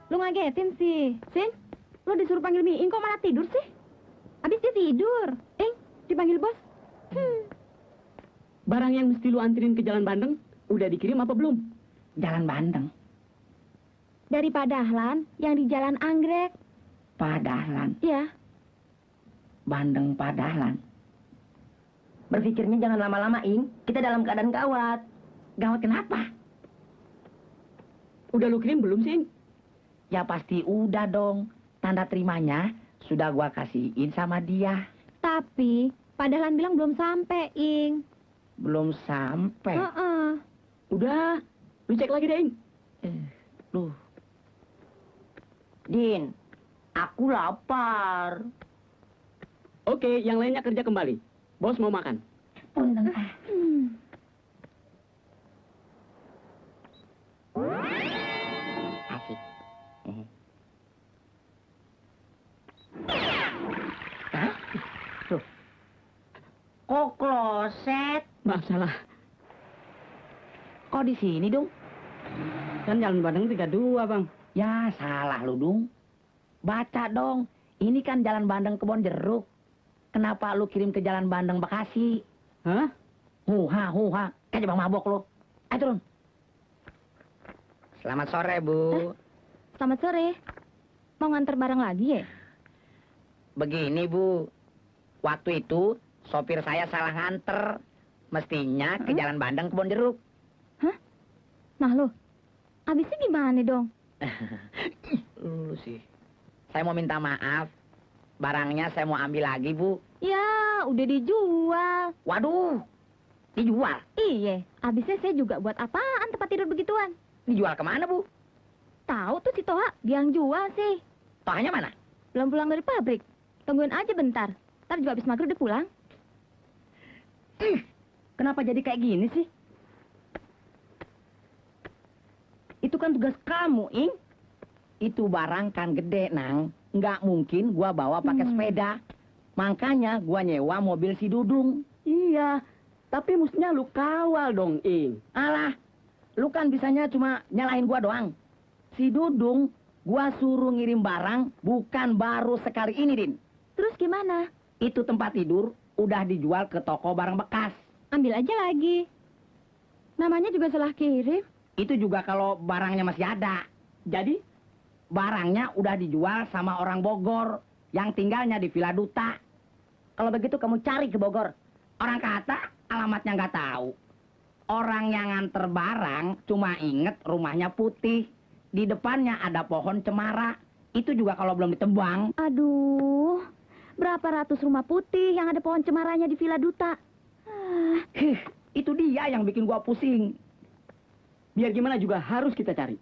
Lu ngagetin sih. Sin, lu disuruh panggil Miing kok malah tidur sih? Habis dia tidur. Dipanggil bos. Barang yang mesti lu anterin ke Jalan Bandeng, udah dikirim apa belum? Jalan Bandeng. Dari Padahlan yang di Jalan Anggrek. Padahlan. Ya. Bandeng Padahlan. Berpikirnya jangan lama-lama, Ing. Kita dalam keadaan gawat. Gawat kenapa? Udah lu kirim belum sih? Ya pasti udah dong. Tanda terimanya sudah gua kasihin sama dia. Tapi Padahlan bilang belum sampai, Ing. Belum sampai. Udah, lu cek lagi deh, Ing. Duh. Din, aku lapar. Oke, yang lainnya kerja kembali. Bos mau makan. Punten. Asik. Hah? Tuh. Kok kloset? Maaf, salah. Kok di sini, Dung? Kan Jalan Bandeng 32, Bang. Ya, salah lu, Dung. Baca dong. Ini kan Jalan Bandeng Kebon Jeruk. Kenapa lu kirim ke Jalan Bandeng Bekasi? Hah? Huha. Kayak bang mabok lu. Ayo turun. Selamat sore, Bu. Selamat sore. Mau nganter barang lagi ya? Begini, Bu. Waktu itu sopir saya salah nganter. Mestinya ke Jalan Bandeng Kebon Jeruk. Nah lo, habisnya gimana dong? Lu sih. Saya mau minta maaf. Barangnya saya mau ambil lagi, Bu. Ya, udah dijual. Waduh, dijual? Iya, habisnya saya juga buat apaan tempat tidur begituan? Dijual kemana, Bu? Tahu tuh si Toha, dia yang jual sih. Tohanya mana? Belum pulang dari pabrik. Tungguin aja bentar. Ntar juga habis maghrib dia pulang. Kenapa jadi kayak gini sih? Itu kan tugas kamu, Ing. Itu barang kan gede, Nang. Nggak mungkin gua bawa pakai sepeda. Makanya gua nyewa mobil si Dudung. Iya, tapi mestinya lu kawal dong, Ing. Alah, lu kan bisanya cuma nyalahin gua doang. Si Dudung, gua suruh ngirim barang bukan baru sekali ini, Din. Terus gimana? Itu tempat tidur udah dijual ke toko barang bekas. Ambil aja lagi. Namanya juga salah kirim. Itu juga kalau barangnya masih ada. Jadi, barangnya udah dijual sama orang Bogor yang tinggalnya di Villa Duta. Kalau begitu kamu cari ke Bogor. Orang kata alamatnya nggak tahu. Orang yang nganter barang cuma inget rumahnya putih. Di depannya ada pohon cemara. Itu juga kalau belum ditebang. Aduh, berapa ratus rumah putih yang ada pohon cemaranya di Villa Duta? Itu dia yang bikin gua pusing. Biar gimana juga harus kita cari.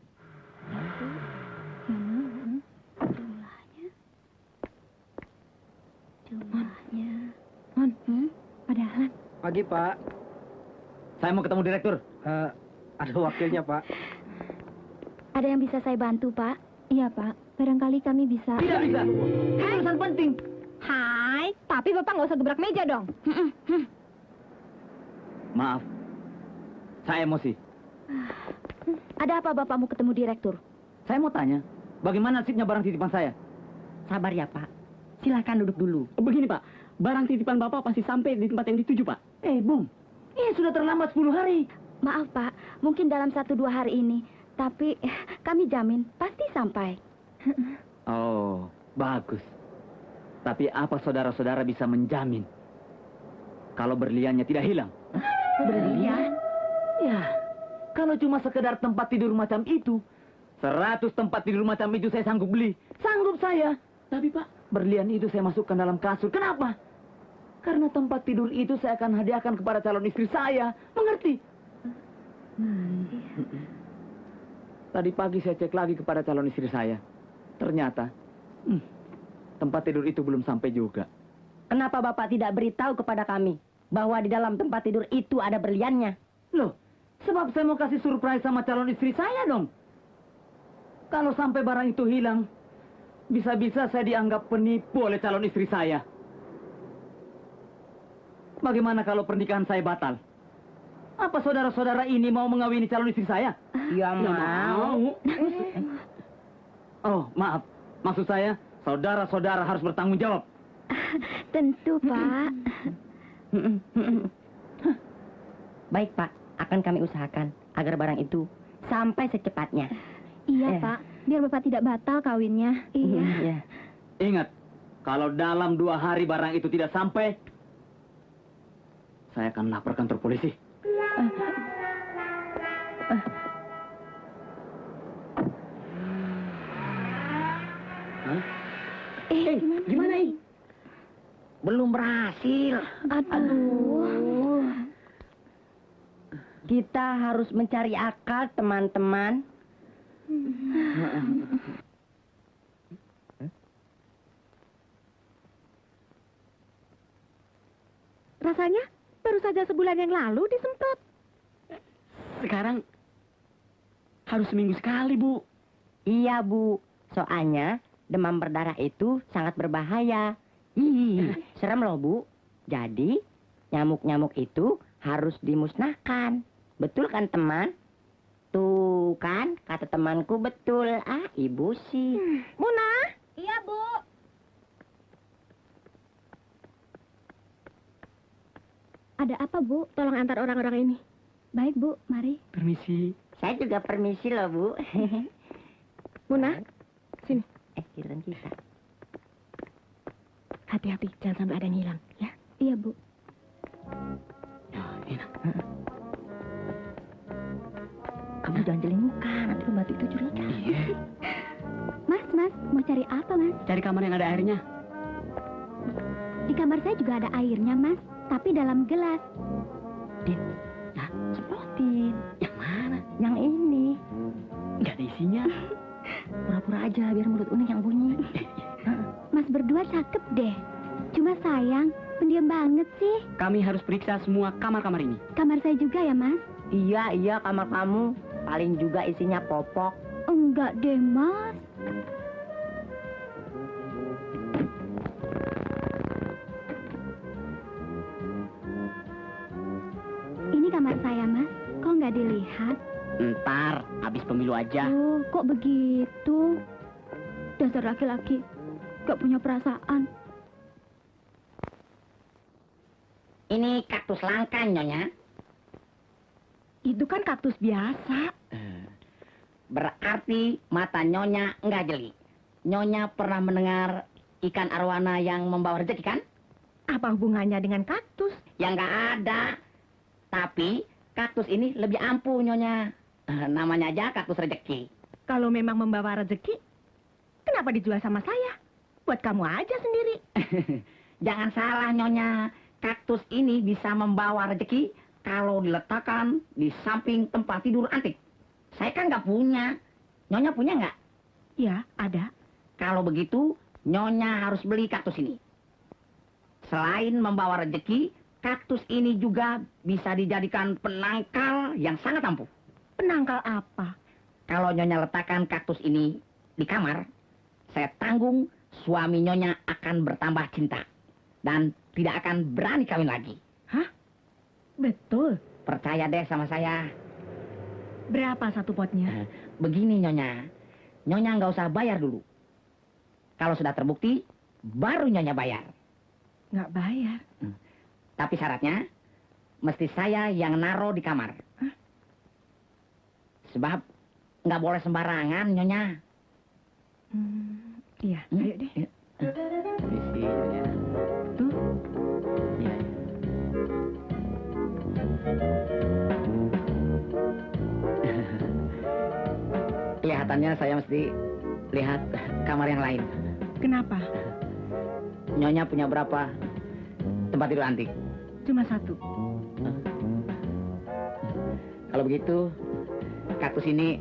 Jumlahnya. Mon, Padahlan. Pagi, Pak. Saya mau ketemu direktur. Ada wakilnya, Pak. Ada yang bisa saya bantu, Pak? Iya, Pak. Barangkali kami bisa. Tidak bisa. Ini urusan penting. Hai, tapi Bapak nggak usah gebrak meja dong. Maaf. Saya emosi. Ada apa Bapak mau ketemu direktur? Saya mau tanya, bagaimana nasibnya barang titipan saya? Sabar ya, Pak. Silahkan duduk dulu. Begini, Pak. Barang titipan Bapak pasti sampai di tempat yang dituju, Pak. Bung. Ini sudah terlambat 10 hari. Maaf, Pak. Mungkin dalam 1-2 hari ini. Tapi kami jamin pasti sampai. Oh, bagus. Tapi apa saudara-saudara bisa menjamin kalau berliannya tidak hilang? Berlian? Ya, kalau cuma sekedar tempat tidur macam itu, 100 tempat tidur macam itu saya sanggup beli. Sanggup saya. Tapi Pak, berlian itu saya masukkan dalam kasur. Kenapa? Karena tempat tidur itu saya akan hadiahkan kepada calon istri saya. Mengerti? Tadi pagi saya cek lagi kepada calon istri saya. Ternyata, tempat tidur itu belum sampai juga. Kenapa Bapak tidak beritahu kepada kami bahwa di dalam tempat tidur itu ada berliannya? Loh, Sebab saya mau kasih surprise sama calon istri saya dong. Kalau sampai barang itu hilang, bisa-bisa saya dianggap penipu oleh calon istri saya. Bagaimana kalau pernikahan saya batal? Apa saudara-saudara ini mau mengawini calon istri saya? Ya mau. Oh, maaf. Maksud saya, saudara-saudara harus bertanggung jawab. Tentu, Pak. Baik, Pak. Akan kami usahakan agar barang itu sampai secepatnya. Iya, Pak. Biar Bapak tidak batal kawinnya. Iya. Ingat, kalau dalam 2 hari barang itu tidak sampai, saya akan lapor kantor polisi. Gimana ini? Belum berhasil. Aduh. Kita harus mencari akal, teman-teman. Rasanya baru saja sebulan yang lalu disemprot. Sekarang harus seminggu sekali, Bu. Iya, Bu. Soalnya demam berdarah itu sangat berbahaya. Ih, serem loh, Bu. Jadi, nyamuk-nyamuk itu harus dimusnahkan. Betul kan, teman? Tuh kan, kata temanku betul. Ah, Ibu sih. Muna? Iya, Bu. Ada apa, Bu? Tolong antar orang-orang ini. Baik, Bu. Mari. Permisi. Saya juga permisi loh, Bu. Muna, sini. Giliran kita. Hati-hati, jangan sampai ada yang hilang, ya. Iya, Bu. Enak. Kamu jangan jelimukan, nanti pembantu itu curiga. Mas, mau cari apa, Mas? Cari kamar yang ada airnya. Di kamar saya juga ada airnya, Mas. Tapi dalam gelas. Semprotin. Yang mana? Yang ini. Nggak ada isinya. Pura-pura aja biar mulut unik yang bunyi. Mas berdua cakep deh. Cuma sayang, pendiam banget sih. Kami harus periksa semua kamar-kamar ini. Kamar saya juga ya, Mas? Iya, kamar kamu. Paling juga isinya popok. Enggak deh, Mas. Ini kamar saya, Mas. Kok nggak dilihat? Ntar, habis pemilu aja. Oh, kok begitu? Dasar laki-laki, nggak punya perasaan. Ini kaktus langka, Nyonya. Itu kan kaktus biasa. Berarti mata Nyonya nggak jeli. Nyonya pernah mendengar ikan arwana yang membawa rezeki, kan? Apa hubungannya dengan kaktus? Ya nggak ada. Tapi kaktus ini lebih ampuh, Nyonya. Namanya aja kaktus rezeki. Kalau memang membawa rezeki, kenapa dijual sama saya? Buat kamu aja sendiri. Jangan salah, Nyonya. Kaktus ini bisa membawa rezeki kalau diletakkan di samping tempat tidur antik. Saya kan nggak punya. Nyonya punya nggak? Ya, ada. Kalau begitu, Nyonya harus beli kaktus ini. Selain membawa rezeki, kaktus ini juga bisa dijadikan penangkal yang sangat ampuh. Penangkal apa? Kalau Nyonya letakkan kaktus ini di kamar, saya tanggung suami Nyonya akan bertambah cinta. Dan tidak akan berani kawin lagi. Hah? Betul. Percaya deh sama saya. Berapa satu potnya? Begini, Nyonya. Nyonya nggak usah bayar dulu. Kalau sudah terbukti, baru Nyonya bayar. Nggak bayar. Tapi syaratnya, mesti saya yang naro di kamar. Hah? Sebab nggak boleh sembarangan, Nyonya. Iya, ayo deh. Permisi, Nyonya. Tuh. Iya. Kelihatannya saya mesti lihat kamar yang lain. Kenapa? Nyonya punya berapa tempat tidur antik? Cuma satu. Kalau begitu, kaktus ini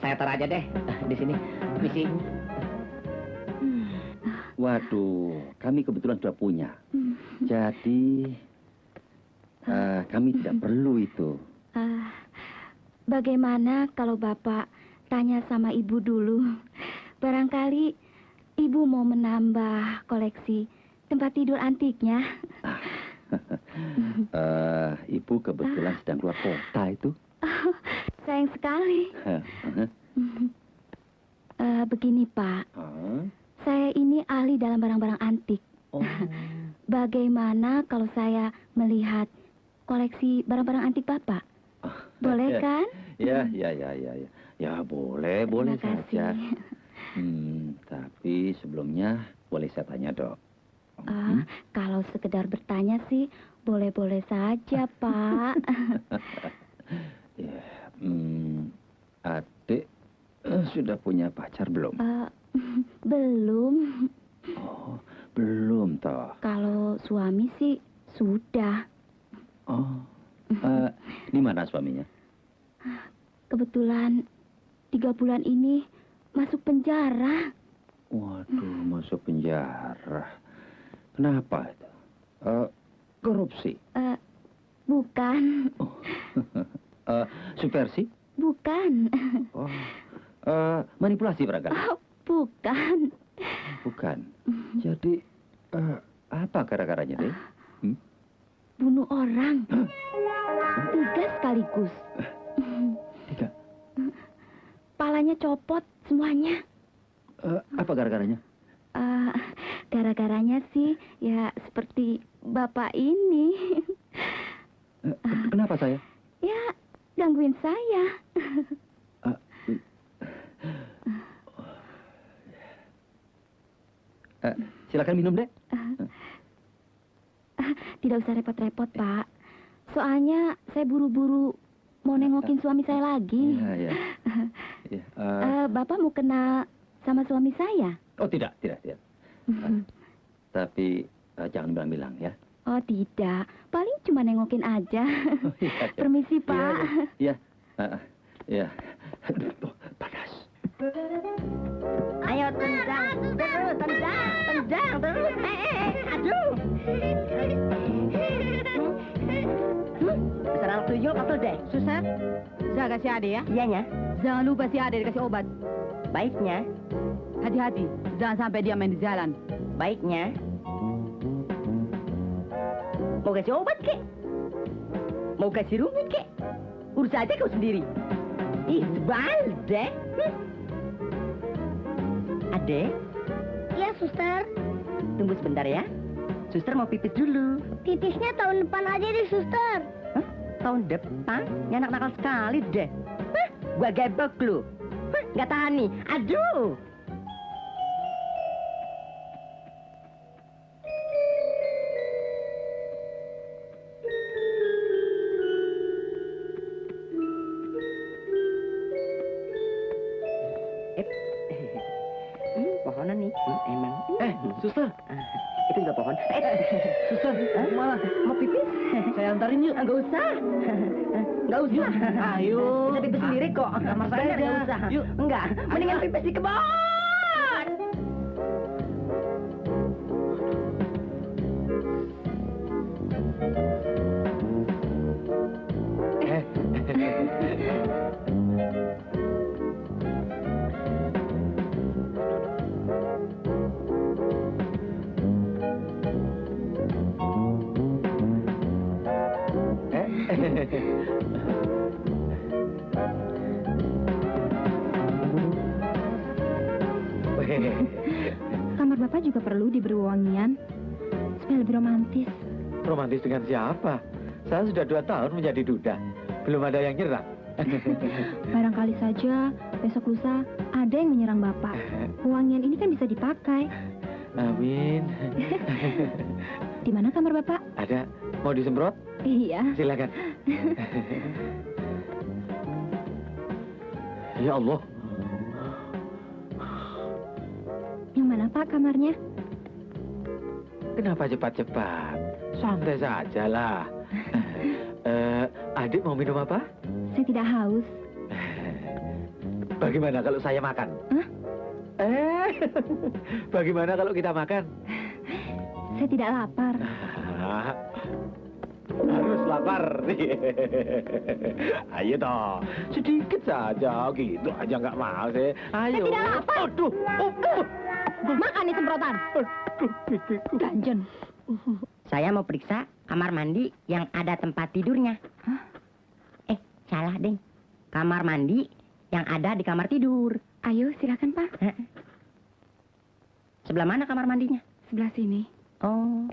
saya taruh aja deh di sini. Misi. Waduh, kami kebetulan sudah punya. Jadi, kami tidak perlu itu. Bagaimana kalau Bapak tanya sama Ibu dulu? Barangkali Ibu mau menambah koleksi tempat tidur antiknya. Ibu kebetulan sedang keluar kota itu. Sayang sekali. Begini Pak, saya ini ahli dalam barang-barang antik. Bagaimana kalau saya melihat koleksi barang-barang antik Bapak? Boleh kan? Ya, boleh saja. Tapi sebelumnya boleh saya tanya, Dok. Kalau sekedar bertanya sih boleh-boleh saja, Pak. Adik sudah punya pacar belum? Belum. Oh, belum toh. Kalau suami sih sudah. Di mana suaminya? Kebetulan 3 bulan ini masuk penjara. Waduh, masuk penjara. Kenapa itu? Korupsi? Bukan. Subversi? Bukan. Manipulasi barangkali? Bukan. Bukan. Jadi, apa gara-garanya, deh? Bunuh orang. 3 sekaligus. 3? Palanya copot semuanya. Apa gara-garanya? Gara-garanya sih ya seperti Bapak ini. Kenapa saya? Ya, gangguin saya. Silakan minum, Dek. Tidak usah repot-repot, Pak. Soalnya saya buru-buru mau nengokin suami saya lagi. Iya. Bapak mau kenal sama suami saya? Oh, tidak. Tapi jangan bilang-bilang ya. Oh, tidak. Paling cuma nengokin aja. Iya. Permisi, Pak. Iya. Aduh, panas. Ayo tendang terus. Aduh. Serang tuyul betul deh. Susah? Jaga si Ade ya. Iyanya. Jangan lupa si Ade dikasih obat. Baiknya. Hati-hati, jangan sampai dia main di jalan. Baiknya. Mau kasih obat kek? Mau kasih rumput kek? Urus aja kau sendiri. Ih, sebal deh. Ade? Iya, suster. Tunggu sebentar ya. Suster mau pipis dulu. Pipisnya tahun depan aja deh, suster. Hah? Tahun depan? Ini anak nakal sekali deh. Hah? Gua gebek lu. Hah? Nggak tahan nih. Aduh. Pohonan nih, emang. Suster. Itu juga pohon. Suster, malah mau pipis? saya antarin yuk. Enggak usah. Enggak usah. Ayo. Bisa pipis sendiri kok. Kamar saya enggak usah. Yuk. Enggak. Mendingan pipis di kebun. Kamar Bapak juga perlu diberi wangian supaya lebih romantis. Romantis dengan siapa? Saya sudah 2 tahun menjadi duda. Belum ada yang nyerang. Barangkali saja besok lusa ada yang menyerang Bapak. Wangian ini kan bisa dipakai. Amin. Di mana kamar Bapak? Ada. Mau disemprot? Iya. Silakan. Ya Allah. Yang mana Pak kamarnya? Kenapa cepat-cepat? Santai saja lah. Adik mau minum apa? Saya tidak haus. Bagaimana kalau saya makan? Hah? Bagaimana kalau kita makan? Saya tidak lapar. Harus lapar. Ayo toh, sedikit saja gitu aja nggak mau sih. Ayo. Saya tidak lapar. Aduh. Makan nih semprotan. Ganjen. Saya mau periksa kamar mandi yang ada tempat tidurnya. Salah, Deng. Kamar mandi yang ada di kamar tidur. Ayo, silakan, Pak. Sebelah mana kamar mandinya? Sebelah sini. Oh.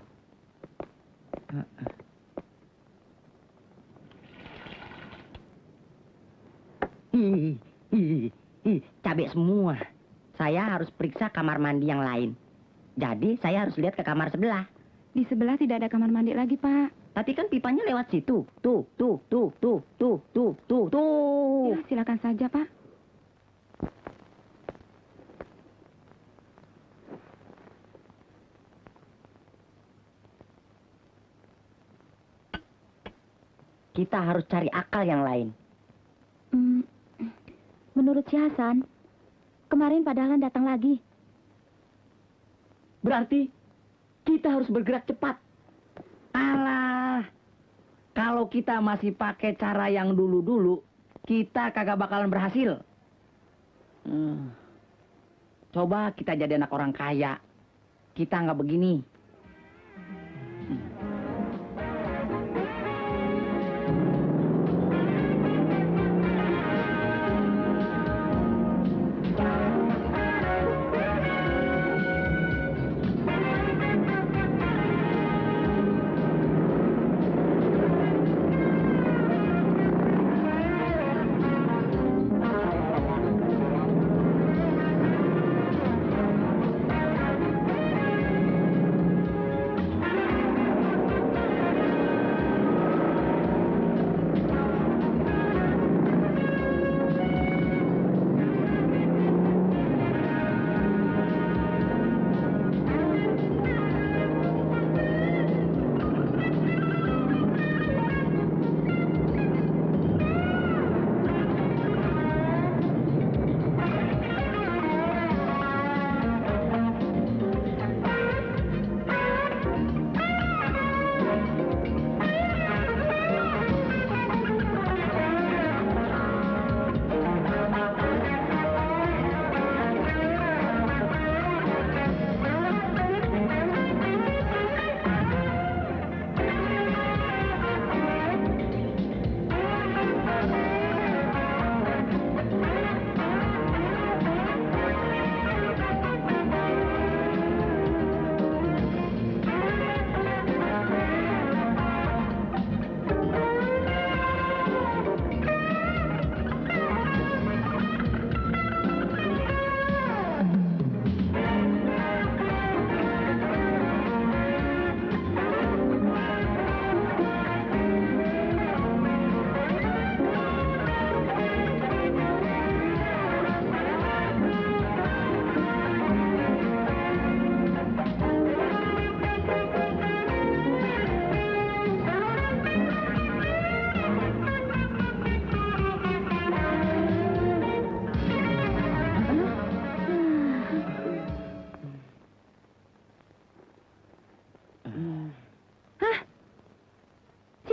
Cabai semua. Saya harus periksa kamar mandi yang lain. Jadi saya harus lihat ke kamar sebelah. Di sebelah tidak ada kamar mandi lagi, Pak. Tapi kan pipanya lewat situ. Tuh. Ya, silakan saja, Pak. Kita harus cari akal yang lain. Menurut si Hasan, kemarin Pak Dahlan datang lagi. Berarti kita harus bergerak cepat. Alah, kalau kita masih pakai cara yang dulu-dulu, kita kagak bakalan berhasil. Coba kita jadi anak orang kaya. Kita nggak begini.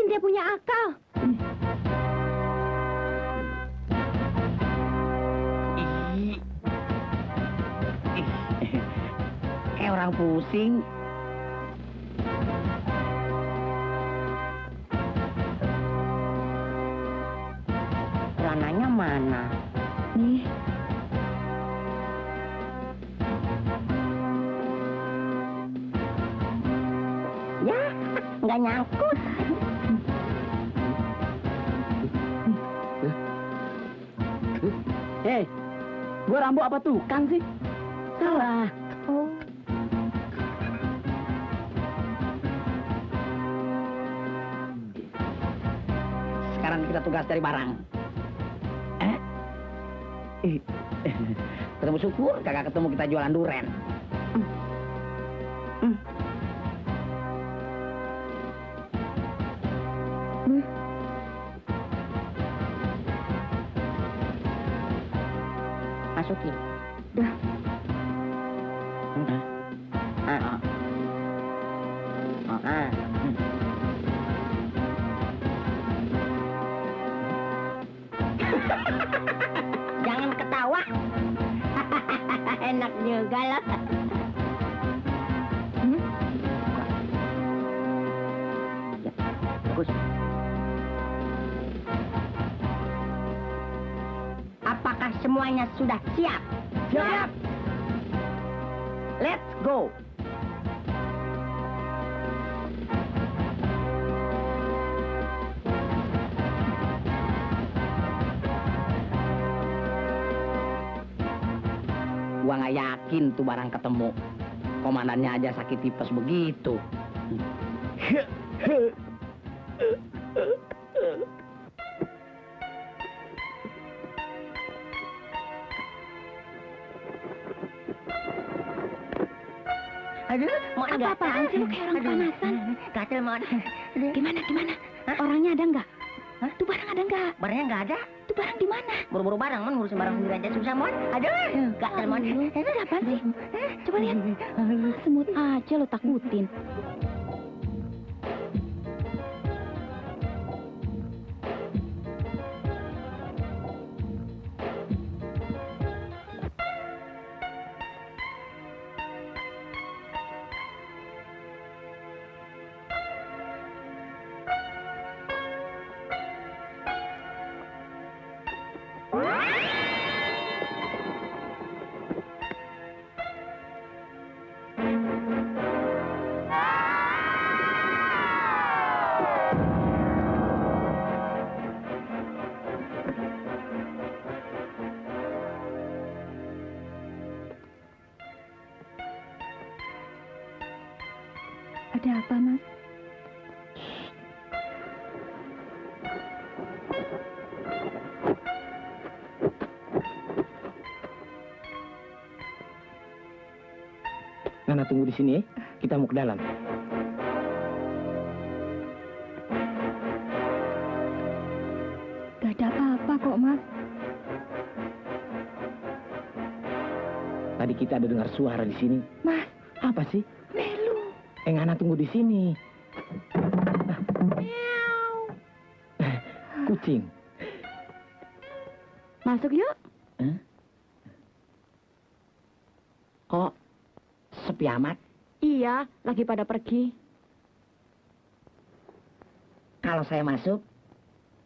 Dia punya akal. Kayak orang pusing. Celananya mana? Nih. Ya, nggak nyangkut. Hei, gua Rambo apa tukang sih? Salah. Oh. Sekarang kita tugas dari barang. Ketemu syukur, kagak ketemu kita jualan duren. Masukin. Dah. Enak juga loh. Bagus. Apakah semuanya sudah siap? Siap. Let's go. Gua nggak yakin tuh barang ketemu. Komandannya aja sakit tipes begitu. Aduh, mau Apa-apaan sih lu kayak orang kepanasan? Gatel mau. Gimana? Orangnya ada nggak? Tuh barang ada nggak? Barangnya nggak ada. Tuh barang di mana? Buru-buru barang, Mon. Ngurusin barang sendiri aja susah, Mon. Aduh, gatel, Mon. Itu apaan sih? Coba lihat. Semut aja lo takutin. Ada apa, Mas? Nana tunggu di sini ya. Kita mau ke dalam. Gak ada apa-apa kok, Mas. Tadi kita ada dengar suara di sini. Mas, Apa sih? Melu. Nana tunggu di sini. Kucing. Masuk yuk. Kok sepi amat? Iya, lagi pada pergi. Kalau saya masuk,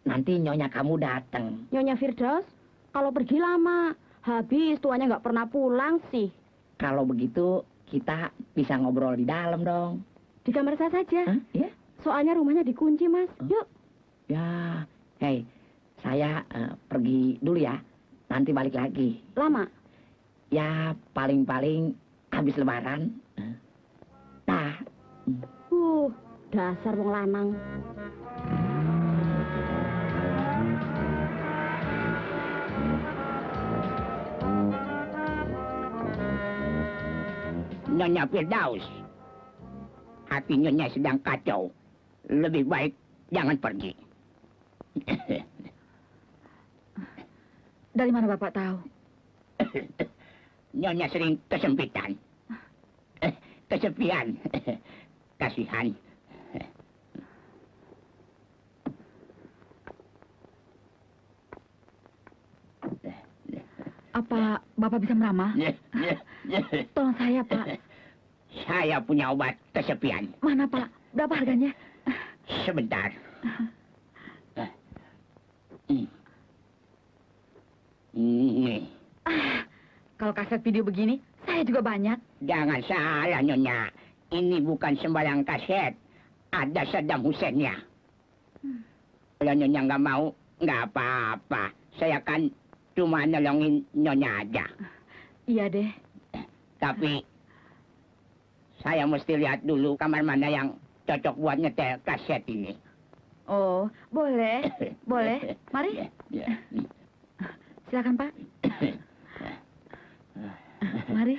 nanti nyonya kamu datang. Nyonya Firdaus, kalau pergi lama. Habis tuanya nggak pernah pulang sih. Kalau begitu, kita bisa ngobrol di dalam dong. Di kamar saya saja. Iya? Soalnya rumahnya dikunci, Mas. Yuk. Ya, hei, saya pergi dulu ya. Nanti balik lagi. Lama? Ya, paling-paling habis lebaran. Nah. Dasar wong lanang. Nyonya Firdaus, hati Nyonya sedang kacau. Lebih baik jangan pergi. Dari mana Bapak tahu? Nyonya sering kesempitan. Kesepian. Kasihan. Apa Bapak bisa meramal? Tolong saya, Pak. Saya punya obat kesepian. Mana, Pak? Berapa harganya? Sebentar. Ini. Kalau kaset video begini, saya juga banyak. Jangan salah, Nyonya. Ini bukan sembarang kaset. Ada Saddam Hussein-nya. Kalau Nyonya nggak mau, nggak apa-apa. Saya kan cuma nolongin Nyonya aja. Iya deh. Tapi saya mesti lihat dulu kamar mana yang cocok buat nyetel kaset ini. Oh, boleh. Boleh. Mari. Silakan, Pak. Mari.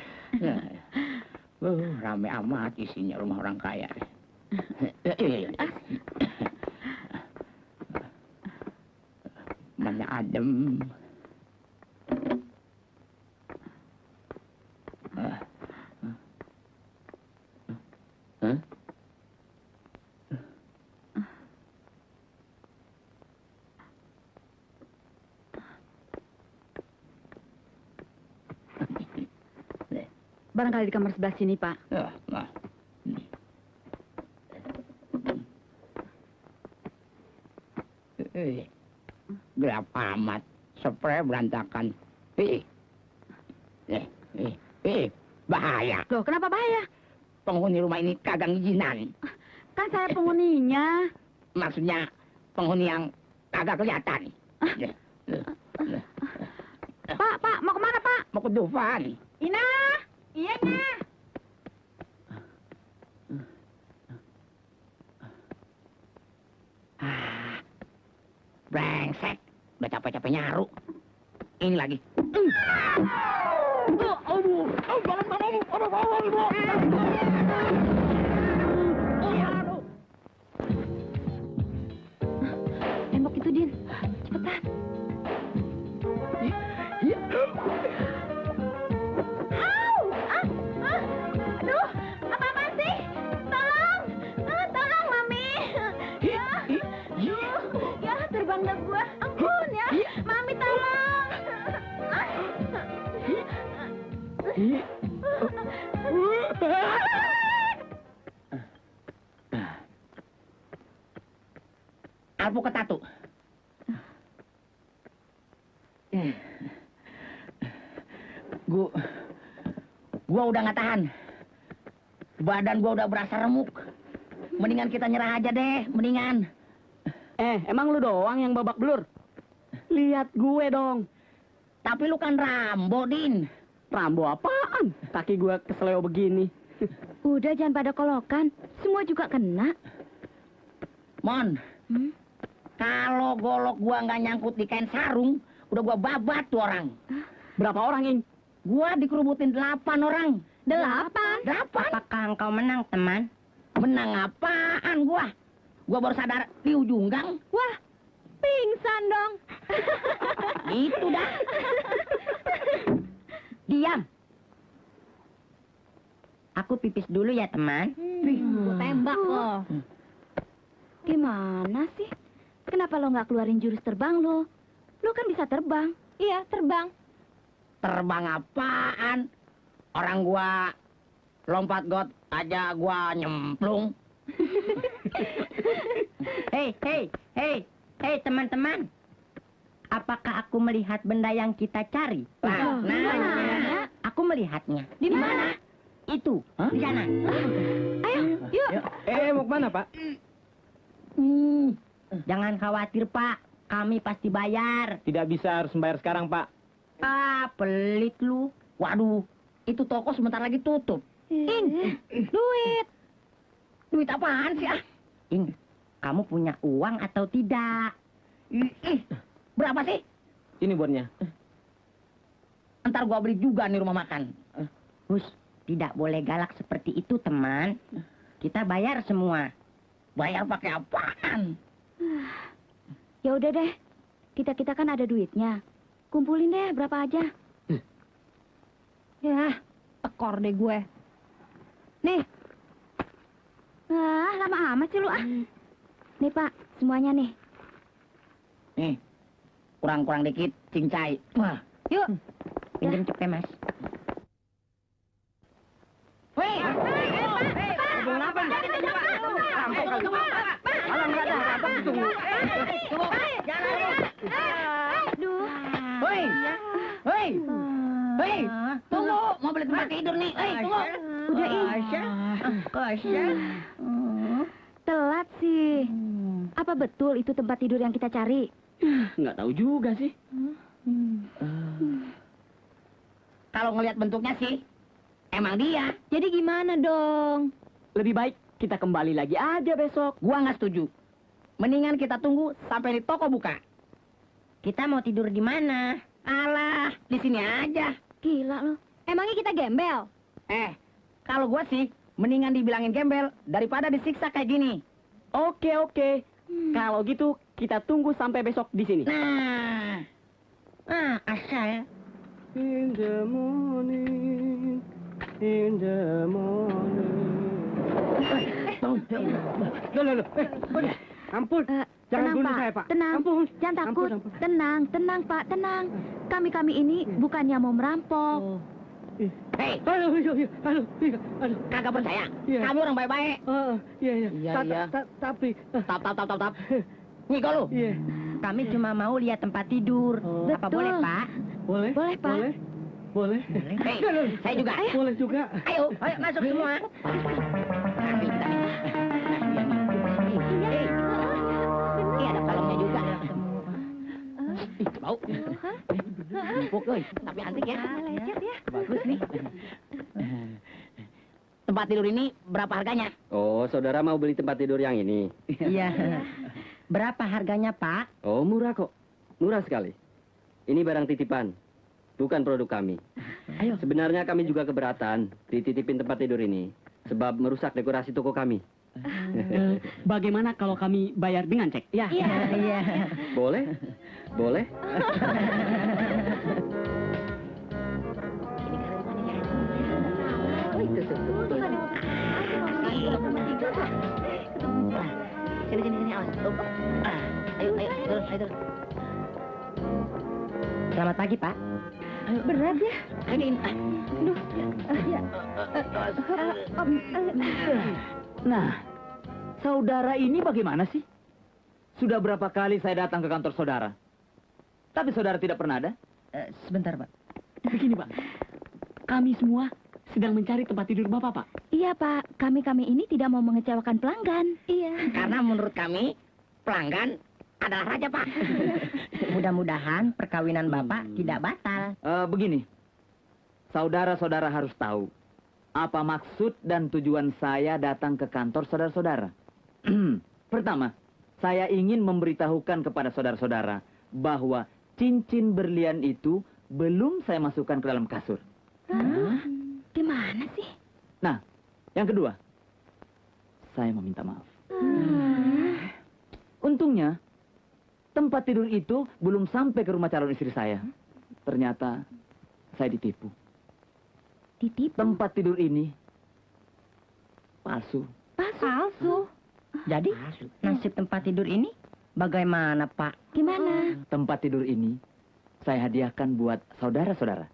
Rame amat isinya rumah orang kaya. Mana adem. Barangkali di kamar sebelah sini, Pak. Nah. Gelap amat. Spray berantakan. Bahaya. Loh, kenapa bahaya? Penghuni rumah ini kagak ngizinan. Kan saya penghuninya. Maksudnya penghuni yang kagak kelihatan. Pak, mau kemana, Pak? Mau ke Dufan. Ina! Iya, Ina! Brengsek. Udah capek-capek nyaru. Ini lagi. Tembok itu, Din. Cepetan. Aduh, apa-apaan sih? Tolong! Tolong, Mami! Ya, terbang dah gua. Ampun ya. Mami, tolong! Alpukat tatu. Gua udah nggak tahan. Badan gua udah berasa remuk. Mendingan kita nyerah aja deh, mendingan. Emang lu doang yang babak belur? Lihat gue dong. Tapi lu kan Rambo, Din. Rambo apaan? Kaki gue keseleo begini. Udah, jangan pada kolokan. Semua juga kena. Mon, kalau golok gua nggak nyangkut di kain sarung, udah gua babat tuh orang. Berapa orang, Ing? Gua dikerubutin 8 orang. 8? Apakah engkau menang, teman? Menang apaan gua? Gua baru sadar di ujung gang. Wah, pingsan dong. Itu dah. Diam. Aku pipis dulu ya, teman. Gua tembak loh. Gimana sih? Kenapa lo nggak keluarin jurus terbang lo? Lo kan bisa terbang. Iya, terbang. Terbang apaan? Orang gua lompat got aja gua nyemplung. Hei, teman-teman. Apakah aku melihat benda yang kita cari? Nah, aku melihatnya. Di mana? Itu, di sana. Ayo, yuk. Mau kemana, Pak? Jangan khawatir, Pak. Kami pasti bayar. Tidak bisa, harus membayar sekarang, Pak. Ah, pelit lu. Waduh, itu toko sebentar lagi tutup. Ing, duit. Duit apaan sih, ah? Ing, kamu punya uang atau tidak? Berapa sih? Ini buatnya. Ntar gua beli juga nih rumah makan. Hus, tidak boleh galak seperti itu, teman. Kita bayar semua. Bayar pakai apaan? Ya udah deh. Kita kan ada duitnya. Kumpulin deh berapa aja. Ya, tekor deh gue. Nih. Lama amat sih lu ah. Nih, Pak, semuanya nih. Nih, kurang-kurang dikit, cincai. Wah. Yuk. Pinjam cepet, Mas. Weh! Hei, tunggu, mau beli tempat tidur nih. Hei, tunggu. Udah, Telat sih. Apa betul itu tempat tidur yang kita cari? Nggak tahu juga sih. Kalau ngelihat bentuknya sih, emang dia. Jadi gimana dong? Lebih baik kita kembali lagi aja besok. Gua nggak setuju. Mendingan kita tunggu sampai di toko buka. Kita mau tidur di mana? Alah, di sini aja. Gila lo. Emangnya kita gembel? Kalau gua sih, mendingan dibilangin gembel daripada disiksa kayak gini. Oke. Kalau gitu, kita tunggu sampai besok di sini. Nah, asal. In the morning, in the morning. Loh. Ampun. Jangan Tenang, bunuh Pak. saya, Pak. Tenang. Ampun. Jangan takut. Ampun. Tenang, Pak. Tenang. Kami ini bukannya mau merampok. Hei, Aduh, aduh, kagak percaya? Iya. Kami orang baik-baik. Iya. Iya. Tapi. Tap. Nyigo lu. Iya. Kami cuma mau lihat tempat tidur. Apa Betul. boleh, Pak? Boleh? Boleh, Pak. Boleh. Hei, saya juga. Boleh juga. Ayo, masuk semua. Ini ada kolomnya juga. Bau. Empuk, euy. Tapi antik ya. Lecet ya. Bagus nih. Tempat tidur ini berapa harganya? Oh, saudara mau beli tempat tidur yang ini? Iya. Berapa harganya, Pak? Oh, murah kok. Murah sekali. Ini barang titipan, bukan produk kami. Ayo. Sebenarnya kami juga keberatan dititipin tempat tidur ini, sebab merusak dekorasi toko kami. Bagaimana kalau kami bayar dengan cek? Iya. Boleh? Boleh? Sini, awas. Ayo, turun. Selamat pagi, Pak. Berat ya? Ini. Aduh. Ya. Nah, saudara ini bagaimana sih? Sudah berapa kali saya datang ke kantor saudara, tapi saudara tidak pernah ada. Sebentar, Pak. Begini, Pak. Kami semua sedang mencari tempat tidur Bapak, Pak. Iya, Pak. Kami ini tidak mau mengecewakan pelanggan. Iya. Karena menurut kami, pelanggan adalah raja, Pak. Mudah-mudahan perkawinan Bapak tidak batal. Begini, saudara-saudara harus tahu apa maksud dan tujuan saya datang ke kantor saudara-saudara. Pertama, saya ingin memberitahukan kepada saudara-saudara bahwa cincin berlian itu belum saya masukkan ke dalam kasur. Gimana sih? Nah, yang kedua, saya meminta maaf. Untungnya, tempat tidur itu belum sampai ke rumah calon istri saya. Ternyata, saya ditipu. Ditipu? Tempat tidur ini palsu. Palsu? Jadi, nasib tempat tidur ini bagaimana, Pak? Gimana? Tempat tidur ini saya hadiahkan buat saudara-saudara.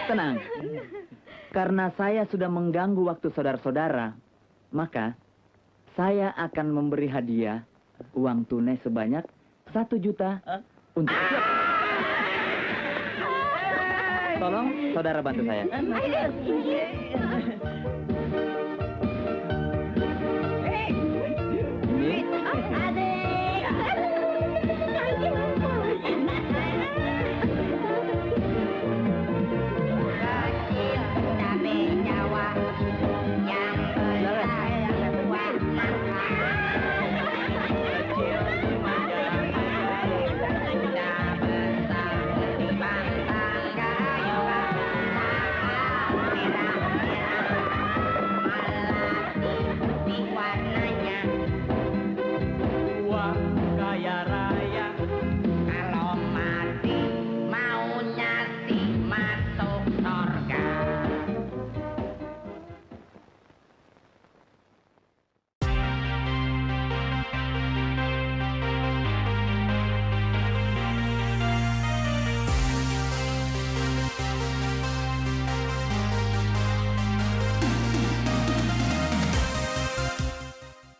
Tenang. Karena saya sudah mengganggu waktu saudara-saudara, maka saya akan memberi hadiah uang tunai sebanyak 1 juta untuk... Tolong, saudara bantu saya.